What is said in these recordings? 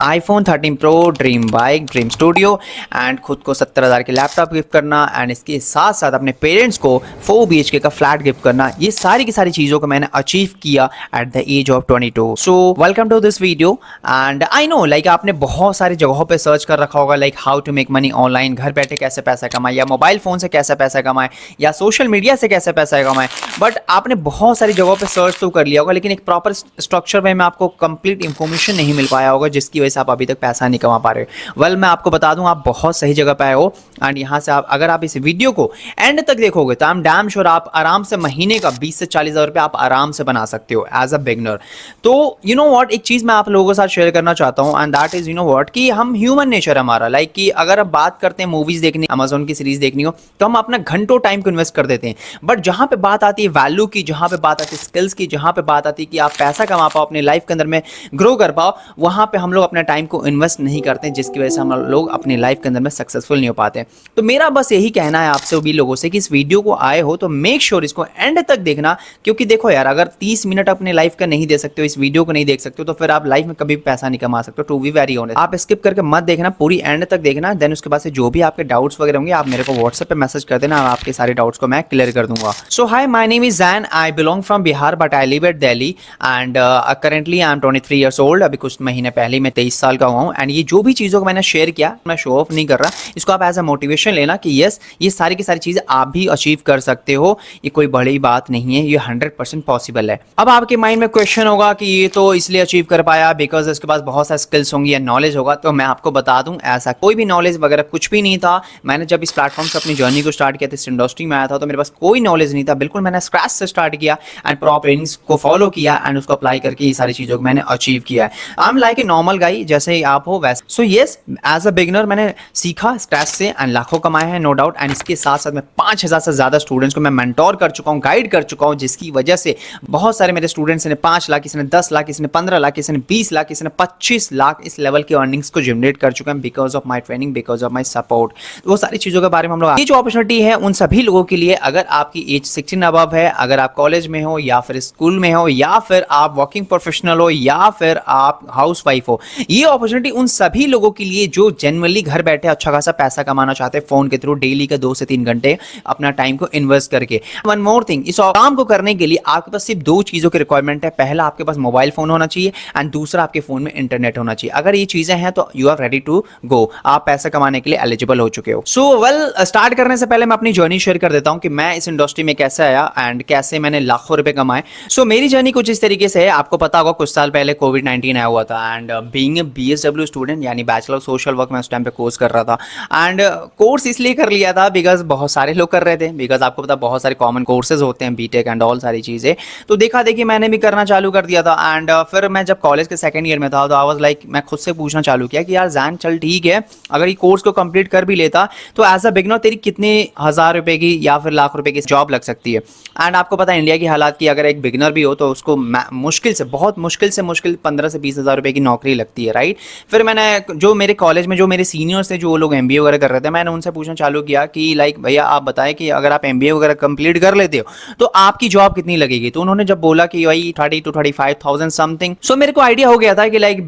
iPhone 13 Pro, dream bike, dream studio and खुद को 70,000 के लैपटॉप गिफ्ट करना एंड इसके साथ साथ अपने पेरेंट्स को 4 BHK का फ्लैट गिफ्ट करना, ये सारी की सारी चीज़ों को मैंने अचीव किया at the age of 22। So welcome to this video and I know like आपने बहुत सारी जगहों पे सर्च कर रखा होगा like how to make money online, घर बैठे कैसे पैसा कमाए या मोबाइल फ़ोन से कैसे पैसा कमाए या सोशल मीडिया से कैसे पैसा कमाए। बट आपने बहुत सारी जगहों पर सर्च तो कर लिया होगा लेकिन एक प्रॉपर स्ट्रक्चर वे में आपको कंप्लीट इन्फॉर्मेशन नहीं मिल पाया होगा जिसकी वजह से आप अभी तक पैसा नहीं कमा पा रहे हो। वेल मैं आपको बता दूं आप बहुत सही जगह पे आए हो एंड यहाँ से आप अगर आप इस वीडियो को एंड तक देखोगे तो आई एम डैम श्योर आप आराम से महीने का 20 से 40,000 रुपये आप आराम से बना सकते हो एज अ बिगनर। तो यू नो व्हाट, एक चीज़ मैं आप लोगों के साथ शेयर करना चाहता हूँ and that is you know what कि हम ह्यूमन नेचर हमारा लाइक कि अगर आप बात करते हैं मूवीज देखनी, अमेजोन की सीरीज देखनी हो तो हम अपना घंटों टाइम को इन्वेस्ट कर देते हैं। बट जहाँ पे बात आती है वैल्यू की, जहाँ पे बात आती है स्किल्स की, जहाँ पे बात आती है कि आप पैसा कमा पाओ, अपने लाइफ के अंदर में ग्रो कर पाओ, वहाँ पे हम लोग अपने टाइम को इन्वेस्ट नहीं करते हैं जिसकी वजह से हम लोग अपनी लाइफ के अंदर में सक्सेसफुल नहीं हो पाते। तो मेरा बस यही कहना है आपसे भी लोगों से कि इस वीडियो को आए हो तो मेक श्योर इसको एंड तक देखना, क्योंकि देखो यार अगर 30 मिनट अपने लाइफ का नहीं दे सकते हो, इस वीडियो को नहीं देख सकते हो तो फिर आप लाइफ में कभी भी पैसा नहीं कमा सकते हो। टू बी वेरी ऑनेस्ट, आप स्किप करके मत देखना, पूरी एंड तक देखना। देन उसके बाद से जो भी आपके डाउट्स वगैरह होंगे आप मेरे को व्हाट्सएप पे मैसेज कर देना, आपके सारे डाउट्स को मैं क्लियर कर दूंगा। So hi, my name is Jain, I belong from Bihar but I live at Delhi and currently I am 23 years old. अभी कुछ महीने पहले मैं 23 साल का हुआ हूँ एंड ये जो भी चीज़ों को मैंने शेयर किया मैं शो ऑफ नहीं कर रहा, इसको आप एज अ मोटिवेशन लेना कि यस ये सारी की सारी चीज़ें आप भी अचीव कर सकते हो, ये कोई बड़ी बात नहीं है, ये 100% पॉसिबल है। अब आपके माइंड में क्वेश्चन होगा कि ये तो इसलिए अचीव कर पाया बिकॉज इसके पास बहुत सारे स्किल्स होंगी या नॉलेज होगा, तो मैं आपको बता दूं ऐसा कोई भी नॉलेज वगैरह कुछ भी नहीं था। मैंने जब इस प्लेटफॉर्म से अपनी जर्नी को स्टार्ट किया था, इस इंडस्ट्री में आया था तो मेरे पास कोई नॉलेज नहीं था, बिल्कुल मैंने स्क्रैच से स्टार्ट किया एंड प्रॉपर ट्रेनिंग्स को फॉलो किया एंड उसको अप्लाई करके ये सारी चीज़ों को मैंने अचीव किया है। I am like a normal guy जैसे ही आप हो वैसे। So yes, as a beginner मैंने सीखा स्क्रैच से एंड लाखों कमाए हैं नो डाउट एंड इसके साथ साथ मैं 5,000 से ज़्यादा स्टूडेंट्स को मैं मेंटोर कर चुका हूँ, गाइड कर चुका हूँ, जिसकी वजह से बहुत सारे मेरे स्टूडेंट्स ने 5 लाख, किसी ने 10 लाख, किसी ने 15 लाख, किसी ने 20 लाख, किसी ने 25 लाख इस लेवल की अर्निंग्स को जनरेट कर चुके हैं because of my training, because of my support. वो सारी चीज़ों के बारे में हम लोग, ये जो अपॉर्चुनिटी है उन सभी लोगों के लिए अगर आपकी एज 16 अबव है, अगर आप कॉलेज में हो या फिर स्कूल में हो या फिर आप वर्किंग प्रोफेशनल हो या फिर आप हाउस वाइफ हो, ये अपॉर्चुनिटी उन सभी लोगों के लिए जो जनरली घर बैठे अच्छा खासा पैसा कमाना चाहते हैं फोन के थ्रू, डेली का 2 से 3 घंटे अपना टाइम को इन्वेस्ट करके। वन मोर थिंग, इस काम को करने के लिए आपके पास सिर्फ 2 चीजों की रिक्वायरमेंट है। पहला आपके पास मोबाइल फोन होना चाहिए एंड दूसरा आपके फोन में इंटरनेट होना चाहिए। अगर ये चीजें हैं तो you are ready to go, आप पैसा कमाने के लिए एलिजिबल हो चुके हो। सो वेल, स्टार्ट करने से पहले मैं अपनी जर्नी शेयर कर देता हूं कि मैं इस इंडस्ट्री में कैसे आया एंड कैसे मैंने लाखों रुपए कमाए। सो मेरी जर्नी कुछ इस तरीके से है। आपको पता होगा कुछ साल पहले कोविड-19 आया हुआ था and being a BSW student यानी बैचलर ऑफ सोशल वर्क, मैं उस टाइम पे कोर्स कर रहा था एंड कोर्स इसलिए कर लिया था बिकॉज बहुत सारे लोग कर रहे थे, बिकॉज आपको पता बहुत सारे कॉमन कोर्सेज होते हैं, बीटेक एंड ऑल सारी चीज़ें, तो देखा देखी मैंने भी करना चालू कर दिया था एंड फिर मैं जब कॉलेज के सेकंड ईयर में था तो आई वाज लाइक, मैं खुद से पूछना चालू किया कि यार जैन चल ठीक है, अगर ये कोर्स को कंप्लीट कर भी लेता तो एज अ बिगनर तेरी कितने हज़ार रुपए की या फिर लाख रुपए की जॉब लग सकती है। एंड आपको पता है इंडिया की हालात की, अगर एक बिगनर भी हो तो उसको मुश्किल से, बहुत मुश्किल से मुश्किल 15 से 20 हज़ार रुपए की नौकरी लगती है, राइट। फिर मैंने जो मेरे कॉलेज में जो मेरे सीनियर्स थे जो लोग MBA वगैरह कर रहे थे, मैंने उनसे पूछना चालू किया कि लाइक भैया आप बताएं कि अगर आप MBA वगैरह कंप्लीट कर लेते हो तो आपकी जॉब कितनी लगेगी। तो उन्होंने जब बोला कि भाई 30 to 35,000 समथिंग, सो मेरे को आइडिया हो गया था कि like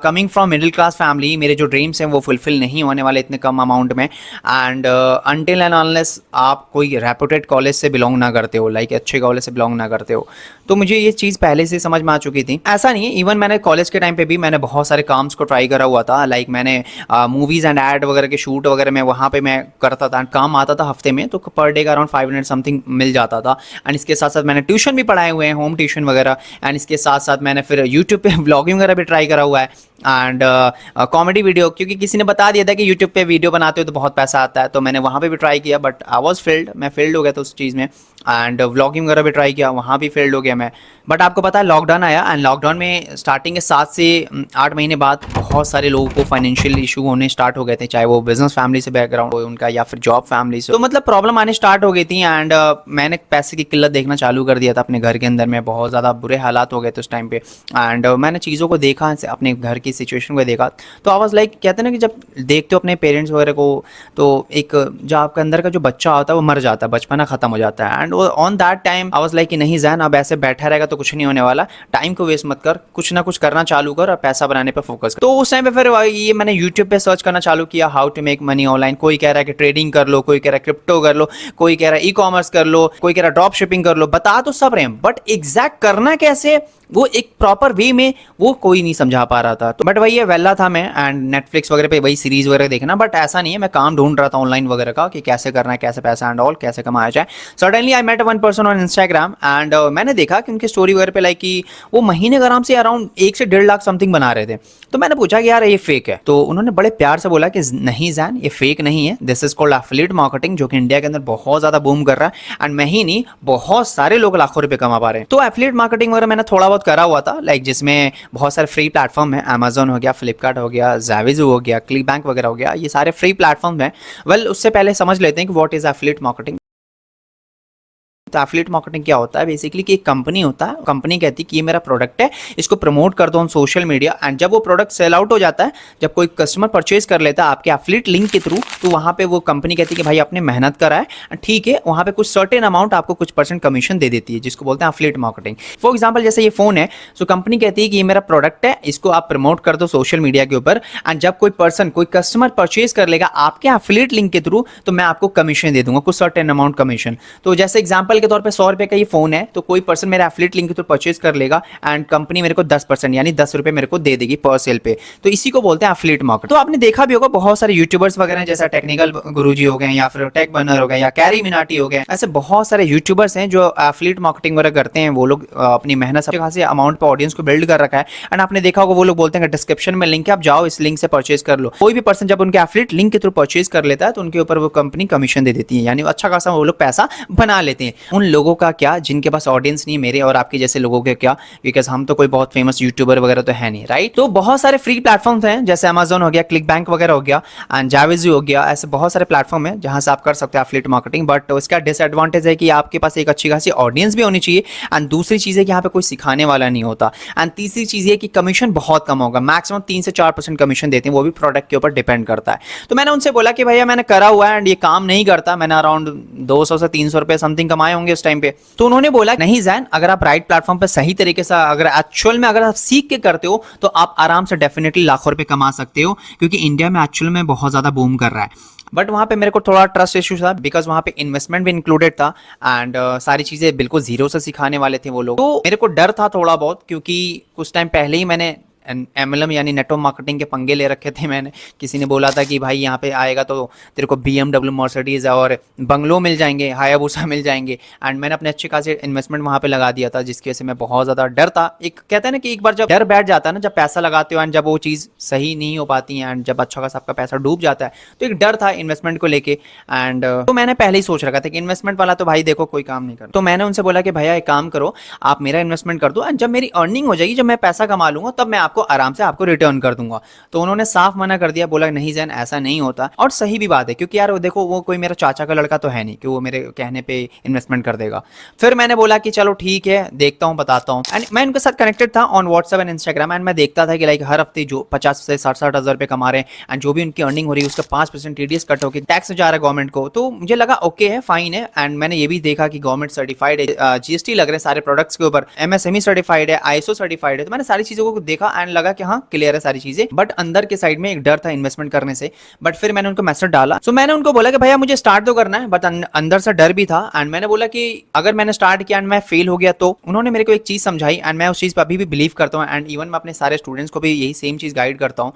coming from middle class family मेरे जो ड्रीम्स हैं वो फुलफिल नहीं होने वाले इतने कम अमाउंट में एंड अनटिल एंड अनलेस आप कोई रेपुटेड कॉलेज से बिलोंग ना करते हो, लाइक अच्छे कॉलेज से बिलोंग ना करते हो। तो मुझे ये चीज़ पहले से समझ में आ चुकी थी। ऐसा नहीं है, इवन मैंने कॉलेज के टाइम पे भी मैंने बहुत सारे काम्स को ट्राई करा हुआ था, लाइक मैंने मूवीज़ एंड एड वगैरह के शूट वगैरह में वहाँ पे मैं करता था, काम आता था हफ्ते में, तो पर डे का अराउंड 500 समथिंग मिल जाता था एंड इसके साथ साथ मैंने ट्यूशन भी पढ़ाए हुए हैं, होम ट्यूशन वगैरह एंड इसके साथ साथ मैंने फिर यूट्यूब पे व्लॉगिंग वगैरह भी ट्राई करा हुआ है एंड कॉमेडी वीडियो, क्योंकि किसी ने बता दिया था कि यूट्यूब पे वीडियो बनाते हो तो बहुत पैसा आता है, तो मैंने वहाँ पे भी ट्राई किया बट आई वाज फेल्ड, मैं फेल्ड हो गया था उस चीज़ में एंड व्लॉगिंग वगैरह भी ट्राई किया, वहाँ भी फेल्ड हो गया मैं। बट आपको पता है लॉकडाउन आया एंड लॉकडाउन में स्टार्टिंग के 7 से 8 महीने बाद बहुत सारे लोगों को फाइनेंशियल इशू होने स्टार्ट हो गए थे, चाहे वो बिजनेस फैमिली से बैकग्राउंड हो उनका या फिर जॉब फैमिली से, तो मतलब प्रॉब्लम आने स्टार्ट हो गई थी एंड मैंने पैसे की किल्लत देखना चालू कर दिया था अपने घर के अंदर में, बहुत ज़्यादा बुरे हालात हो गए थे उस टाइम पे एंड मैंने चीज़ों को देखा अपने घर की सिचुएशन को देखा तो आई वाज लाइक, कहते हैं ना कि जब देखते हो अपने पेरेंट्स वगैरह को तो एक जो आपके अंदर का जो बच्चा होता है वो मर जाता है, बचपना खत्म हो जाता है। And on that time I was like कि नहीं जैन, अब ऐसे बैठा रहेगा तो कुछ नहीं होने वाला, टाइम को वेस्ट मत कर, कुछ ना कुछ करना चालू कर और पैसा बनाने पर फोकस कर। तो उस टाइम पे फिर ये मैंने यूट्यूब पे सर्च करना चालू किया, how to make money online. कोई कह रहा है कि ट्रेडिंग कर लो, कोई कह रहा है क्रिप्टो कर लो, कोई कह रहा है ई कॉमर्स कर लो, कोई कह रहा है ड्रॉप शिपिंग कर लो। बता तो सब रहे हैं बट एग्जैक्ट करना कैसे, वो एक प्रॉपर वे में वो कोई नहीं समझा पा रहा था। तो बट वही है, वेला था मैं एंड नेटफ्लिक्स वगैरह पे वही सीरीज वगैरह देखना, बट ऐसा नहीं है, मैं काम ढूंढ रहा था ऑनलाइन वगैरह का कि कैसे करना है, कैसे पैसा एंड ऑल कैसे कमाया जाए। Suddenly I met one person on Instagram and मैंने देखा कि उनकी स्टोरी वगैरह पे लाइक कि वो महीने का आराम से अराउंड 1 से 1.5 लाख समथिंग बना रहे थे। तो मैंने पूछा कि यार ये फेक है, तो उन्होंने बड़े प्यार से बोला कि नहीं जैन, ये फेक नहीं है, this is called affiliate marketing, जो कि इंडिया के अंदर बहुत ज्यादा बूम कर रहा है एंड मैं ही नहीं, बहुत सारे लोग लाखों रुपए कमा पा रहे हैं। तो एफिलिएट मार्केटिंग वगैरह मैंने थोड़ा बहुत करा हुआ था, लाइक जिसमें बहुत सारे फ्री प्लेटफॉर्म है, अमेजोन हो गया, फ्लिपकार्ट हो गया, ज़ाविज़ो हो गया, क्लिक बैंक वगैरह हो गया, ये सारे फ्री प्लेटफॉर्म हैं। वेल उससे पहले समझ लेते हैं कि व्हाट इज एफिलिएट मार्केटिंग। तो एफिलिएट मार्केटिंग क्या होता है बेसिकली कि एक कंपनी होता है, कंपनी कहती है कि ये मेरा प्रोडक्ट है, इसको प्रमोट कर दो ऑन सोशल मीडिया एंड जब वो प्रोडक्ट सेल आउट हो जाता है, जब कोई कस्टमर परचेज कर लेता है आपके एफिलिएट लिंक के थ्रू, तो वहां पे वो कंपनी कहती है कि भाई आपने मेहनत करा है, ठीक है, वहां पे कुछ सर्टेन अमाउंट आपको कुछ % कमीशन दे देती है, जिसको बोलते हैं एफिलिएट मार्केटिंग। फॉर एग्जाम्पल जैसे ये फोन है, सो कंपनी कहती है कि ये मेरा प्रोडक्ट है, इसको आप प्रमोट कर दो सोशल मीडिया के ऊपर एंड जब कोई पर्सन, कोई कस्टमर परचेज कर लेगा आपके एफिलिएट लिंक के थ्रू, तो मैं आपको कमीशन दे दूंगा, कुछ सर्टेन अमाउंट कमीशन। तो जैसे एग्जाम्पल के तौर पर 100 रुपए का फोन है, तो कोई पर्सन मेरा एफिलिएट लिंक के थ्रू परचेज कर लेगा एंड कंपनी मेरे को 10% यानी 10 रुपए मेरे को दे देगी पर सेल पे। तो इसी को बोलते हैं एफिलिएट मार्केट। तो आपने देखा भी होगा बहुत सारे यूट्यूबर्स वगैरह जैसा टेक्निकल गुरुजी हो गए या फिर टेक बर्नर हो गए या कैरी मिनाटी हो गए, ऐसे बहुत सारे यूट्यूबर्स हैं जो एफिलिएट मार्केटिंग वगैरह करते हैं। वो लोग अपनी मेहनत से खासी अमाउंट पर ऑडियंस को बिल्ड कर रखा है एंड आपने देखा होगा वो लोग बोलते हैं डिस्क्रिप्शन में लिंक है, आप जाओ इस लिंक से परचेज कर लो। कोई भी पर्सन जब उनके एफिलिएट लिंक के थ्रू परचेज कर लेता है तो उनके ऊपर वो कंपनी कमीशन दे देती है, यानी अच्छा खासा वो लोग पैसा बना लेते हैं। उन लोगों का क्या जिनके पास ऑडियंस नहीं, मेरे और आपके जैसे लोगों के क्या, बिकॉज हम तो कोई बहुत फेमस यूट्यूबर वगैरह तो है नहीं, राइट। तो बहुत सारे फ्री प्लेटफॉर्म्स हैं जैसे अमेजोन हो गया, क्लिक बैंक वगैरह हो गया एंड ज़ाविज़ो हो गया, ऐसे बहुत सारे प्लेटफॉर्म है जहां से आप कर सकते हैं एफिलिएट मार्केटिंग। बट उसका डिसएडवांटेज है कि आपके पास एक अच्छी खासी ऑडियंस भी होनी चाहिए एंड दूसरी चीज़ है कि यहाँ पे कोई सिखाने वाला नहीं होता एंड तीसरी चीज़ है कि कमीशन बहुत कम होगा, मैक्सिमम 3 से 4% कमीशन देते हैं, वो भी प्रोडक्ट के ऊपर डिपेंड करता है। तो मैंने उनसे बोला कि भैया मैंने करा हुआ है एंड ये काम नहीं करता, मैंने अराउंड 200 से 300 रुपए समथिंग कमाए होंगे उस टाइम पे। तो उन्होंने बोला नहीं जैन, अगर आप राइट प्लेटफॉर्म पे सही तरीके से, अगर एक्चुअल में अगर आप सीख के करते हो तो आप आराम से डेफिनेटली लाखों रुपए कमा सकते हो, क्योंकि इंडिया में एक्चुअल में बहुत ज्यादा बूम कर रहा है। बट वहाँ पे मेरे को थोड़ा ट्रस्ट इशू था बिकॉज वहाँ पे इन्वेस्टमेंट भी इंक्लूडेड था एंड सारी चीज़ें बिल्कुल जीरो से सिखाने वाले थे वो लोग। तो मेरे को डर था थोड़ा बहुत, क्योंकि कुछ टाइम पहले ही मैंने MLM यानी नेटवर्क मार्केटिंग के पंगे ले रखे थे मैंने। किसी ने बोला था कि भाई यहाँ पे आएगा तो तेरे को BMW मर्सिडीज और बंगलो मिल जाएंगे, हायाबुसा मिल जाएंगे एंड मैंने अपने अच्छे खासे इन्वेस्टमेंट वहाँ पे लगा दिया था, जिसकी वजह से मैं बहुत ज़्यादा डर था। एक कहते हैं ना कि एक बार जब डर बैठ जाता है ना, जब पैसा लगाते हो एंड जब वो चीज़ सही नहीं हो पाती है एंड जब अच्छा खासा आपका पैसा डूब जाता है, तो एक डर था इन्वेस्टमेंट को लेके एंड तो मैंने पहले ही सोच रखा था कि इन्वेस्टमेंट वाला तो भाई देखो कोई काम नहीं कर। तो मैंने उनसे बोला कि भैया एक काम करो, आप मेरा इन्वेस्टमेंट कर दो एंड जब मेरी अर्निंग हो जाएगी, जब मैं पैसा कमा लूंगा, तब मैं आपको आराम से आपको रिटर्न कर दूंगा। तो उन्होंने साफ मना कर दिया, बोला नहीं जैन ऐसा नहीं होता। और सही भी बात है, क्योंकि यार देखो वो कोई मेरा चाचा का लड़का तो है नहीं कि वो मेरे कहने पे इन्वेस्टमेंट कर देगा। फिर मैंने बोला कि चलो ठीक है, देखता हूँ, बताता हूँ एंड मैं उनके साथ कनेक्टेड था on WhatsApp and Instagram and मैं देखता था कि लाइक हर हफ्ते जो 50 से 60 हज़ार रुपए कमा रहे हैं एंड जो भी उनकी अर्निंग हो रही है उसका 5% TDS कट होकर टैक्स जा रहा है गवर्नमेंट को। तो मुझे लगा ओके है, फाइन है एंड मैंने ये भी देखा कि गवर्नमेंट सर्टिफाइड है, GST लग रहे हैं सारे प्रोडक्ट्स के ऊपर, MSME सर्टिफाइड है, ISO सर्टिफाइड है। तो मैंने सारी चीजों को देखा एंड लगा कि हाँ क्लियर है सारी चीजें, बट अंदर के साइड में एक डर था इन्वेस्टमेंट करने से। बट फिर मैंने उनको मैसेज डाला, सो मैंने उनको बोला कि भैया मुझे स्टार्ट तो करना है, बट अंदर से डर भी था एंड मैंने बोला कि अगर मैंने स्टार्ट किया एंड मैं फेल हो गया तो। उन्होंने मेरे को एक चीज समझाई एंड मैं उस चीज पर अभी भी बिलीव करता हूँ एंड इवन मैं अपने सारे स्टूडेंट्स को भी यही सेम चीज गाइड करता हूँ।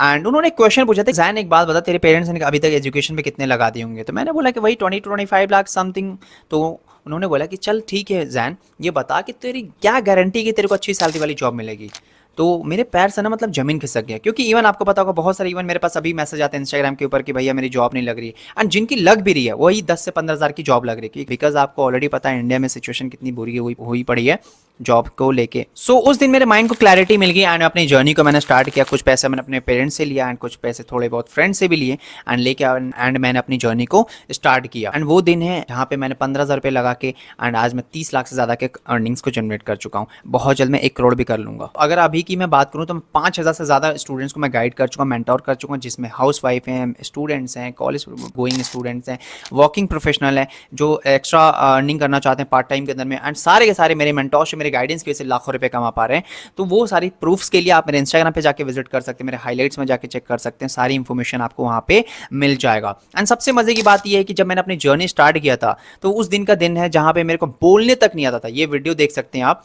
एंड उन्होंने एक क्वेश्चन पूछा था, जैन एक बात बता, तेरे पेरेंट्स ने अभी तक एजुकेशन पे कितने लगा दिए होंगे? तो मैंने बोला कि वही 20-25 लाख समथिंग। तो उन्होंने बोला कि चल ठीक है जैन, ये बता कि तेरी क्या गारंटी कि तेरे को अच्छी सैलरी वाली जॉब मिलेगी। तो मेरे पैर से ना मतलब जमीन खिसक गया, क्योंकि इवन आपको पता होगा बहुत सारे इवन मेरे पास अभी मैसेज आते हैं इंस्टाग्राम के ऊपर कि भैया मेरी जॉब नहीं लग रही है एंड जिनकी लग भी रही है वही 10 से 15 हज़ार की जॉब लग रही है, बिकॉज आपको ऑलरेडी पता है इंडिया में सिचुएशन कितनी बुरी हुई पड़ी है जॉब को लेके। सो उस दिन मेरे माइंड को क्लैरिटी मिल गई एंड अपनी जर्नी को मैंने स्टार्ट किया। कुछ पैसे मैंने अपने पेरेंट्स से लिया एंड कुछ पैसे थोड़े बहुत फ्रेंड्स से भी लिए एंड लेके एंड मैंने अपनी जर्नी को स्टार्ट किया। एंड वो दिन है जहाँ पे मैंने 15,000 रुपये लगा के एंड आज मैं 30 लाख से ज़्यादा के अर्निंग्स को जनरेट कर चुका हूँ। बहुत जल्द मैं 1 करोड़ भी कर लूँगा। अगर अभी अभी की मैं बात करूँ तो मैं 5,000 से ज़्यादा स्टूडेंट्स को मैं गाइड कर चुका हूँ, मेंटोर कर चुका हूँ, जिसमें हाउस वाइफ हैं, स्टूडेंट्स हैं, कॉलेज गोइंग स्टूडेंट्स हैं, वर्किंग प्रोफेशनल हैं, जो एक्स्ट्रा अर्निंग करना चाहते हैं पार्ट टाइम के अंदर में, एंड सारे के सारे मेरे मेंटोरशिप मेरे गाइडेंस की वजह से लाखों रुपए कमा पा रहे हैं। तो वो सारी प्रूफ्स के लिए आप मेरे इंस्टाग्राम पे जाके विजिट कर सकते हैं, मेरे हाईलाइट्स में जाके चेक कर सकते हैं, सारी इंफॉर्मेशन आपको वहाँ पे मिल जाएगा। एंड सबसे मजे की बात यह है कि जब मैंने अपनी जर्नी स्टार्ट किया था तो उस दिन का दिन है जहाँ पे मेरे को बोलने तक नहीं आता था। ये वीडियो देख सकते हैं आप।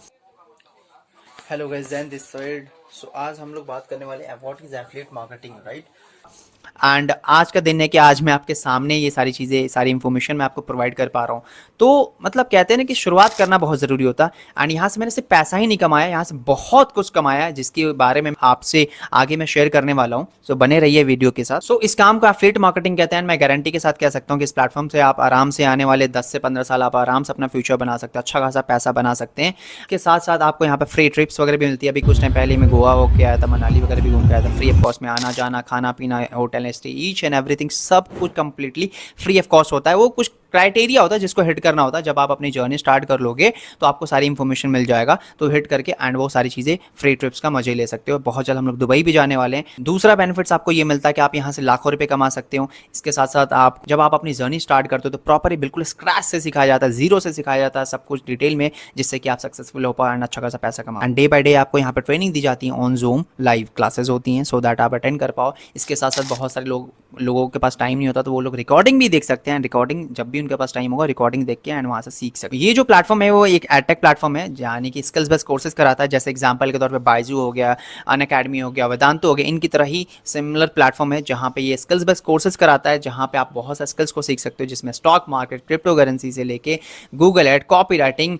हेलो गाइस, दैन दिस साइड। सो आज हम लोग बात करने वाले हैं what is affiliate marketing, right. And आज का दिन है कि आज मैं आपके सामने ये सारी चीज़ें, सारी इन्फॉर्मेशन मैं आपको प्रोवाइड कर पा रहा हूँ। तो मतलब कहते हैं ना कि शुरुआत करना बहुत ज़रूरी होता है। एंड यहाँ से मैंने सिर्फ पैसा ही नहीं कमाया, यहाँ से बहुत कुछ कमाया है, जिसके बारे में आपसे आगे मैं शेयर करने वाला हूँ। सो बने रहिए वीडियो के साथ। सो इस काम को एफिलिएट मार्केटिंग कहते हैं। मैं गारंटी के साथ कह सकता हूँ कि इस प्लेटफॉर्म से आप आराम से आने वाले 10 से 15 साल आप आराम से अपना फ्यूचर बना सकते हैं, अच्छा खासा पैसा बना सकते हैं। के साथ साथ आपको यहाँ पर फ्री ट्रिप्स वगैरह भी मिलती है। अभी कुछ टाइम पहले मैं गोवा होके आया था, मनाली वगैरह भी घूम के आया था। फ्री ऑफ कॉस्ट में आना जाना, खाना पीना, hotel stay, each and everything सब कुछ कंप्लीटली फ्री ऑफ कॉस्ट होता है। वो कुछ क्राइटेरिया होता है जिसको हिट करना होता है। जब आप अपनी जर्नी स्टार्ट कर लोगे तो आपको सारी इंफॉर्मेशन मिल जाएगा, तो हिट करके एंड वो सारी चीज़ें फ्री ट्रिप्स का मजे ले सकते हो। बहुत जल्द हम लोग दुबई भी जाने वाले हैं। दूसरा बेनिफिट्स आपको ये मिलता है कि आप यहाँ से लाखों रुपए कमा सकते हो। इसके साथ साथ आप जब आप अपनी जर्नी स्टार्ट करते हो तो प्रॉपरली बिल्कुल स्क्रैच से सिखाया जाता है, जीरो से सिखाया जाता है सब कुछ डिटेल में, जिससे कि आप सक्सेसफुल हो पाए एंड अच्छा खासा पैसा कमाओ। एंड डे बाय डे आपको यहाँ पर ट्रेनिंग दी जाती है, ऑन जूम लाइव क्लासेस होती हैं, सो दैट आप अटेंड कर पाओ। इसके साथ साथ बहुत सारे लोगों के पास टाइम नहीं होता, तो वो लोग रिकॉर्डिंग भी देख सकते हैं। रिकॉर्डिंग जब भी उनके पास टाइम होगा रिकॉर्डिंग देख के एंड वहाँ से सीख सकते। ये जो प्लेटफॉर्म है वो एक एडटेक प्लेटफॉर्म है, यानी कि स्किल्स बेस्ड कोर्सेज कराता है। जैसे एग्जांपल के तौर पे बायजू हो गया, अनअकैडमी हो गया, वेदांतो हो गया, इनकी तरह ही सिमिलर प्लेटफॉर्म है जहाँ पे ये स्किल्स बेस्ड कोर्सेज कराता है, जहाँ पे आप बहुत सारे स्किल्स को सीख सकते हो, जिसमें स्टॉक मार्केट, क्रिप्टो करेंसी से लेके Google ad, copy writing,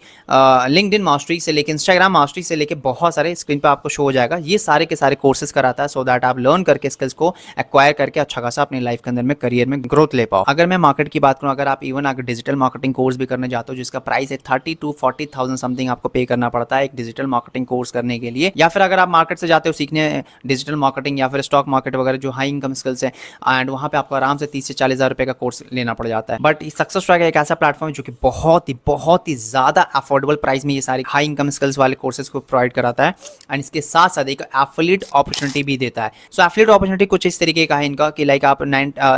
LinkedIn mastery से लेके इंस्टाग्राम मास्टरी से लेके बहुत सारे स्क्रीन पर आपको शो हो जाएगा। ये सारे के सारे कोर्सेज कराता है, सो दैट आप लर्न करके स्किल्स को एक्वायर करके अच्छा खासा अपनी लाइफ के अंदर में करियर में ग्रोथ ले पाओ। अगर मैं मार्केट की बात करूँ, अगर आप इवन अगर डिजिटल मार्केटिंग कोर्स भी करने जाते हो जिसका प्राइस है 30 to 40,000 समथिंग आपको पे करना पड़ता है एक डिजिटल मार्केटिंग कोर्स करने के लिए, या फिर अगर आप मार्केट से जाते हो सीखने डिजिटल मार्केटिंग या फिर स्टॉक मार्केट वगैरह जो हाई इनकम स्किल्स है, एंड वहाँ पे आपको आराम से 30 से 40,000 रुपए का कोर्स लेना पड़ जाता है। बट सक्सेस ट्रैक एक ऐसा प्लेटफॉर्म है जो कि बहुत ही ज़्यादा अफोर्डेबल प्राइस में ये सारी हाई इनकम स्किल्स वाले कोर्सेज को प्रोवाइड कराता है, एंड इसके साथ साथ एक एफिलिएट अपॉर्चुनिटी भी देता है। सो एफिलिएट अपॉर्चुनिटी कुछ इस तरीके का है इनका कि लाइक आप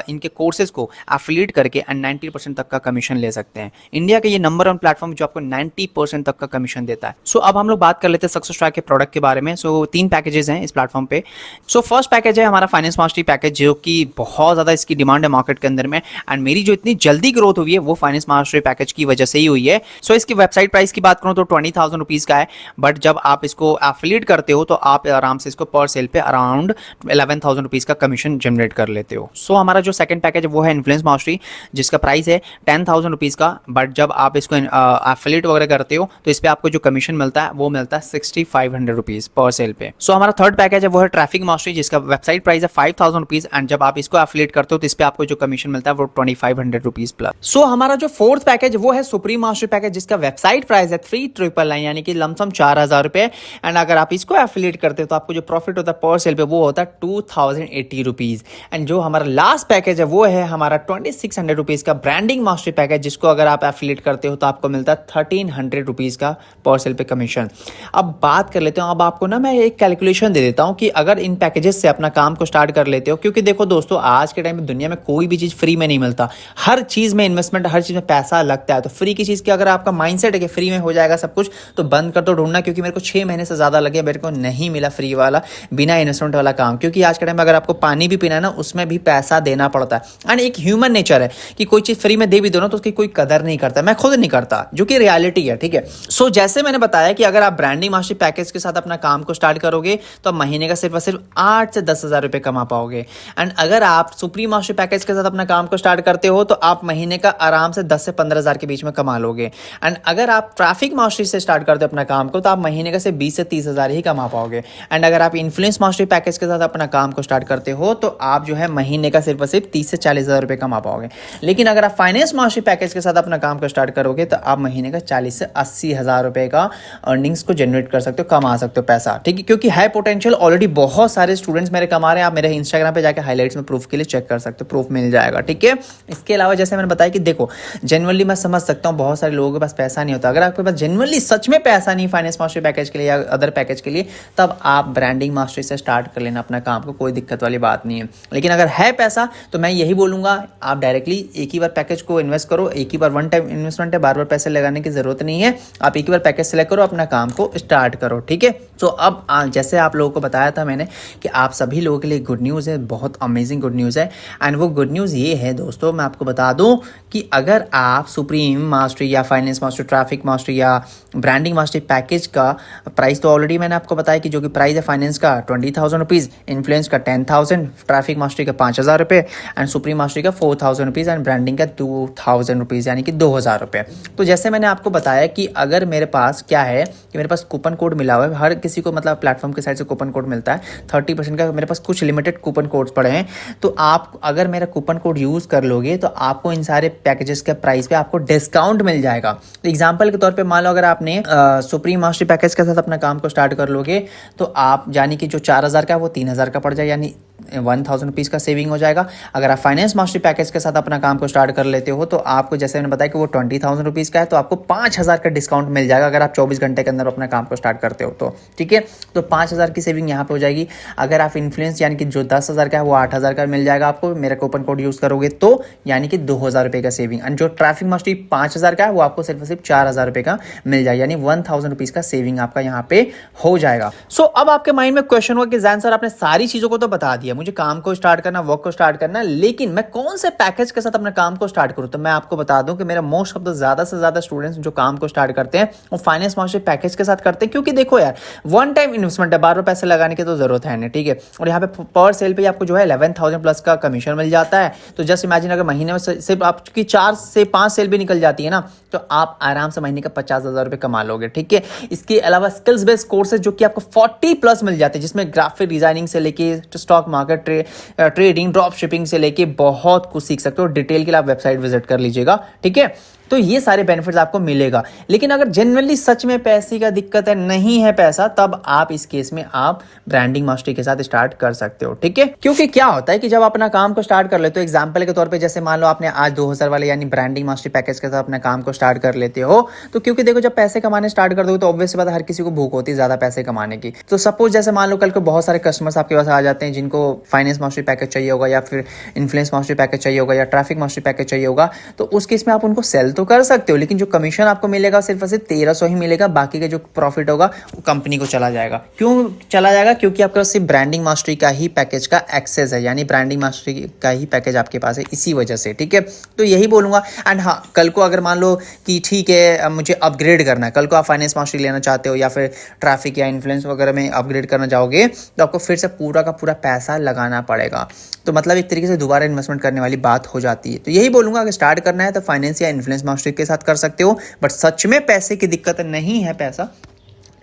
इनके कोर्सेज को एफिलिएट करके एंड 90% तक का कमीशन ले सकते हैं। इंडिया का ये नंबर वन प्लेटफॉर्म जो आपको 90% तक का कमीशन देता है। सो अब हम लोग बात कर लेते हैं सक्सेस ट्रैक के प्रोडक्ट के बारे में। सो 3 पैकेजेस हैं इस प्लेटफॉर्म पे। सो फर्स्ट पैकेज है हमारा फाइनेंस मास्टरी पैकेज, जो कि बहुत ज़्यादा इसकी डिमांड है मार्केट के अंदर में, एंड मेरी जो इतनी जल्दी ग्रोथ हुई है वो फाइनेंस मास्टरी पैकेज की वजह से ही हुई है। सो इसकी वेबसाइट प्राइस की बात करूँ तो 20,000 रुपीज़ का है, बट जब आप इसको एफिलिएट करते हो तो आप आराम से इसको पर सेल पे अराउंड 11,000 रुपीज़ का कमीशन जनरेट कर लेते हो। सो हमारा जो सेकंड पैकेज है वो है इन्फ्लुएंस मास्टरी, जिसका प्राइस है 10,000 रुपीज़ का, बट जब आप इसको एफिलिएट वगैरह करते हो तो इस पे आपको जो कमीशन मिलता है वो मिलता है 6,500 रुपीज़ पर सेल पे। सो हमारा थर्ड पैकेज है वो है ट्रैफिक मास्टरी, जिसका वेबसाइट प्राइस है 5,000 रुपीज़, एंड जब आप इसको एफिलिएट करते हो तो इस पे आपको जो कमीशन मिलता है वो 2,500 रुपीज़ प्लस। सो हमारा जो फोर्थ पैकेज वो है सुप्रीम मास्टरी पैकेज, जिसका वेबसाइट प्राइस है 3,999 यानी कि लमसम 4,000 रुपए, एंड अगर आप इसको एफिलिएट करते हो तो आपको जो प्रॉफिट होता है पर सेल पे वो होता है 2,080 रुपीज़। एंड जो हमारा लास्ट पैकेज है वो है हमारा 2,600 रुपीज़ का ब्रांडिंग मास्टरी पैकेज, जिसको अगर आप एफिलिएट करते हो तो आपको मिलता है 1,300 रुपीज़ का पर सेल पे कमीशन। अब बात कर लेते हो, अब आपको ना मैं एक कैलकुलेशन दे देता हूँ कि अगर इन पैकेजेस से अपना काम को स्टार्ट कर लेते हो, क्योंकि देखो दोस्तों आज के टाइम में दुनिया में कोई भी चीज़ फ्री में नहीं मिलता, हर चीज़ में इन्वेस्टमेंट, हर चीज़ में पैसा लगता है। तो फ्री की चीज़ की अगर आपका माइंडसेट है कि फ्री में हो जाएगा सब कुछ, तो बंद कर दो ढूंढना, क्योंकि मेरे को 6 महीने से ज़्यादा लगे, मेरे को नहीं मिला फ्री वाला बिना इन्वेस्टमेंट वाला काम। क्योंकि आज के टाइम में अगर आपको पानी भी पीना है ना, उसमें भी पैसा देना पड़ता है। एंड एक ह्यूमन नेचर है कि कोई चीज़ फ्री में दे भी दो ना तो उसकी कोई कदर नहीं करता, मैं खुद नहीं करता, जो कि रियलिटी है, ठीक है। सो जैसे मैंने बताया कि अगर आप ब्रांडिंग मास्टरी पैकेज के साथ अपना काम को स्टार्ट करोगे तो आप महीने का सिर्फ और सिर्फ 8 से 10,000 रुपये कमा पाओगे। एंड अगर आप सुप्रीम मास्टरी पैकेज के साथ अपना काम को स्टार्ट करते हो तो आप महीने का आराम से 10 से 15,000 के बीच में कमा लोगे। एंड अगर आप ट्रैफिक मास्टरी से स्टार्ट करते हो अपना काम को तो आप महीने का सिर्फ 20 से 30,000 ही कमा पाओगे। एंड अगर आप इन्फ्लुएंस मास्टरी पैकेज के साथ अपना काम को स्टार्ट करते हो तो आप जो है महीने का सिर्फ और सिर्फ 30 से 40,000 रुपये कमा पाओगे। लेकिन अगर आप फाइनेंस फाइनेंस मास्टरी पैकेज के साथ अपना काम को स्टार्ट करोगे तो आप महीने का 40 से 80 हज़ार रुपए का अर्निंग्स को जनरेट कर सकते हो, कमा सकते हो पैसा, ठीक है। क्योंकि है पोटेंशियल, ऑलरेडी बहुत सारे स्टूडेंट्स मेरे कमा रहे हैं। आप मेरे इंस्टाग्राम पे जाकर हाईलाइट्स में प्रूफ के लिए चेक कर सकते हो, प्रूफ मिल जाएगा, ठीक है। इसके अलावा जैसे मैंने बताया कि देखो जनरली मैं समझ सकता हूँ बहुत सारे लोगों के पास पैसा नहीं होता। अगर आपके पास जनरली सच में पैसा नहीं फाइनेंस मास्टरी पैकेज के लिए या अदर पैकेज के लिए, तब आप ब्रांडिंग मास्टरी से स्टार्ट कर लेना अपना काम को, कोई दिक्कत वाली बात नहीं है। लेकिन अगर है पैसा तो मैं यही बोलूँगा आप डायरेक्टली एक ही बार पैकेज को इन्वेस्ट करो, एक ही बार वन टाइम इन्वेस्टमेंट है, बार बार पैसे लगाने की जरूरत नहीं है। आप एक ही बार पैकेज सेलेक्ट करो, अपना काम को स्टार्ट करो, ठीक है। तो अब जैसे आप लोगों को बताया था मैंने कि आप सभी लोगों के लिए गुड न्यूज़ है, बहुत अमेजिंग गुड न्यूज़ है। एंड वो गुड न्यूज़ ये है दोस्तों, मैं आपको बता दूं कि अगर आप सुप्रीम मास्टरी या फाइनेंस मास्टरी, ट्रैफिक मास्टरी या ब्रांडिंग मास्टरी पैकेज का प्राइस तो ऑलरेडी मैंने आपको बताया कि जो कि प्राइस है फाइनेंस का 20,000 रुपीज़, इन्फ्लुएंस का 10,000, ट्रैफिक मास्टरी का 5,000 रुपये एंड सुप्रीम मास्टरी का 4,000 रुपीज़ एंड ब्रांडिंग का 2,000 रुपीज़ यानी कि 2,000 रुपये। तो जैसे मैंने आपको बताया कि अगर मेरे पास क्या है कि मेरे पास कूपन कोड मिला हुआ है, हर किसी को मतलब प्लेटफॉर्म की साइड से कूपन कोड मिलता है 30% का। मेरे पास कुछ लिमिटेड कूपन कोड्स पड़े हैं, तो आप अगर मेरा कूपन कोड यूज़ कर लोगे तो आपको इन सारे पैकेजेस के प्राइस पे आपको डिस्काउंट मिल जाएगा। तो एग्जांपल के तौर पे मान लो अगर आपने सुप्रीम मास्टरी पैकेज के साथ अपना काम को स्टार्ट कर लोगे तो आप यानी कि जो 4,000 का है वो 3,000 का पड़ जाएगा, यानी 1,000 रुपीज़ का सेविंग हो जाएगा। अगर आप फाइनेंस मास्टरी पैकेज के साथ अपना काम को स्टार्ट कर लेते हो तो आपको जैसे मैंने बताया कि वो 20,000 रुपीज़ का है, तो आपको 5,000 का डिस्काउंट मिल जाएगा अगर आप 24 घंटे के अंदर अपना काम को स्टार्ट करते हो तो, ठीक है। तो 5,000 की सेविंग यहाँ पे हो जाएगी। अगर आप इन्फ्लुएंस यानी कि जो 10,000 का है वो 8,000 का मिल जाएगा आपको, मेरा कूपन कोड यूज़ करोगे तो, यानी कि 2,000 रुपये का सेविंग। एंड जो ट्रैफिक मास्टरी 5,000 का है वो आपको सिर्फ 4,000 रुपये का मिल जाएगा, यानी 1,000 रुपीज़ का सेविंग आपका यहाँ पे हो जाएगा। सो अब आपके माइंड में क्वेश्चन हुआ कि जैन सर आपने सारी चीज़ों को तो बता दिया, मुझे काम को स्टार्ट करना, वर्क को स्टार्ट करना, लेकिन मैं कौन से पैकेज के साथ अपने काम को स्टार्ट करूं? तो मैं आपको बता दूं कि मेरा मोस्ट ऑफ द ज्यादा से ज्यादा स्टूडेंट्स जो काम को स्टार्ट करते हैं वो फाइनेंस मास्टरी पैकेज के साथ करते हैं। क्योंकि देखो यार, वन टाइम इन्वेस्टमेंट है, बार बार पैसे लगाने की तो जरूरत है नहीं, ठीक है। और यहाँ पे पर सेल पे आपको जो है 11,000 प्लस का कमीशन मिल जाता है। तो जस्ट इमेजिन अगर महीने में सिर्फ आपकी 4 से 5 सेल भी निकल जाती है ना, तो आप आराम से महीने का 50,000 रुपये कमा लोगे, ठीक है। इसके अलावा स्किल्स बेस्ड कोर्सेज जो कि आपको 40 प्लस मिल जाते हैं, जिसमें ग्राफिक डिजाइनिंग से लेके stock market, trading, drop shipping से लेके बहुत कुछ सीख सकते हो। डिटेल के लिए आप वेबसाइट विजिट कर लीजिएगा, ठीक है। तो ये सारे बेनिफिट्स आपको मिलेगा। लेकिन अगर जनरली सच में पैसे का दिक्कत है, नहीं है पैसा, तब आप इस केस में आप ब्रांडिंग मास्टरी के साथ स्टार्ट कर सकते हो, ठीक है। क्योंकि क्या होता है कि जब अपना काम को स्टार्ट कर लेते हो, एग्जांपल के तौर पे जैसे मान लो आपने आज 2,000 वाले यानी ब्रांडिंग मास्टरी पैकेज के साथ अपना काम को स्टार्ट कर लेते हो, तो क्योंकि देखो जब पैसे कमाने स्टार्ट कर दो तो ऑब्वियस बात हर किसी को भूख होती है ज्यादा पैसे कमाने की। तो सपोज जैसे मान लो कल को बहुत सारे कस्टमर्स आपके पास आ जाते हैं जिनको फाइनेंस मास्टरी पैकेज चाहिए होगा या फिर इन्फ्लुएंस मास्टरी पैकेज चाहिए होगा या ट्रैफिक मास्टरी पैकेज चाहिए होगा, तो उस केस में आप उनको सेल तो कर सकते हो, लेकिन जो कमीशन आपको मिलेगा सिर्फ 1,300 ही मिलेगा। बाकी का जो प्रॉफिट होगा वो कंपनी को चला जाएगा। क्यों चला जाएगा? क्योंकि आपके पास सिर्फ ब्रांडिंग मास्टरी का ही पैकेज का एक्सेस है, यानी ब्रांडिंग मास्टरी का ही पैकेज आपके पास है, इसी वजह से, ठीक है। तो यही बोलूंगा। एंड हाँ, कल को अगर मान लो कि ठीक है मुझे अपग्रेड करना है, कल को आप फाइनेंस मास्टरी लेना चाहते हो या फिर ट्रैफिक या इन्फ्लुएंस वगैरह में अपग्रेड करना चाहोगे, तो आपको फिर से पूरा का पूरा पैसा लगाना पड़ेगा। तो मतलब एक तरीके से दोबारा इन्वेस्टमेंट करने वाली बात हो जाती है। तो यही बोलूंगा, अगर स्टार्ट करना है तो फाइनेंस या इन्फ्लुएंस मास्टरी के साथ कर सकते हो, बट सच में पैसे की दिक्कत नहीं है पैसा,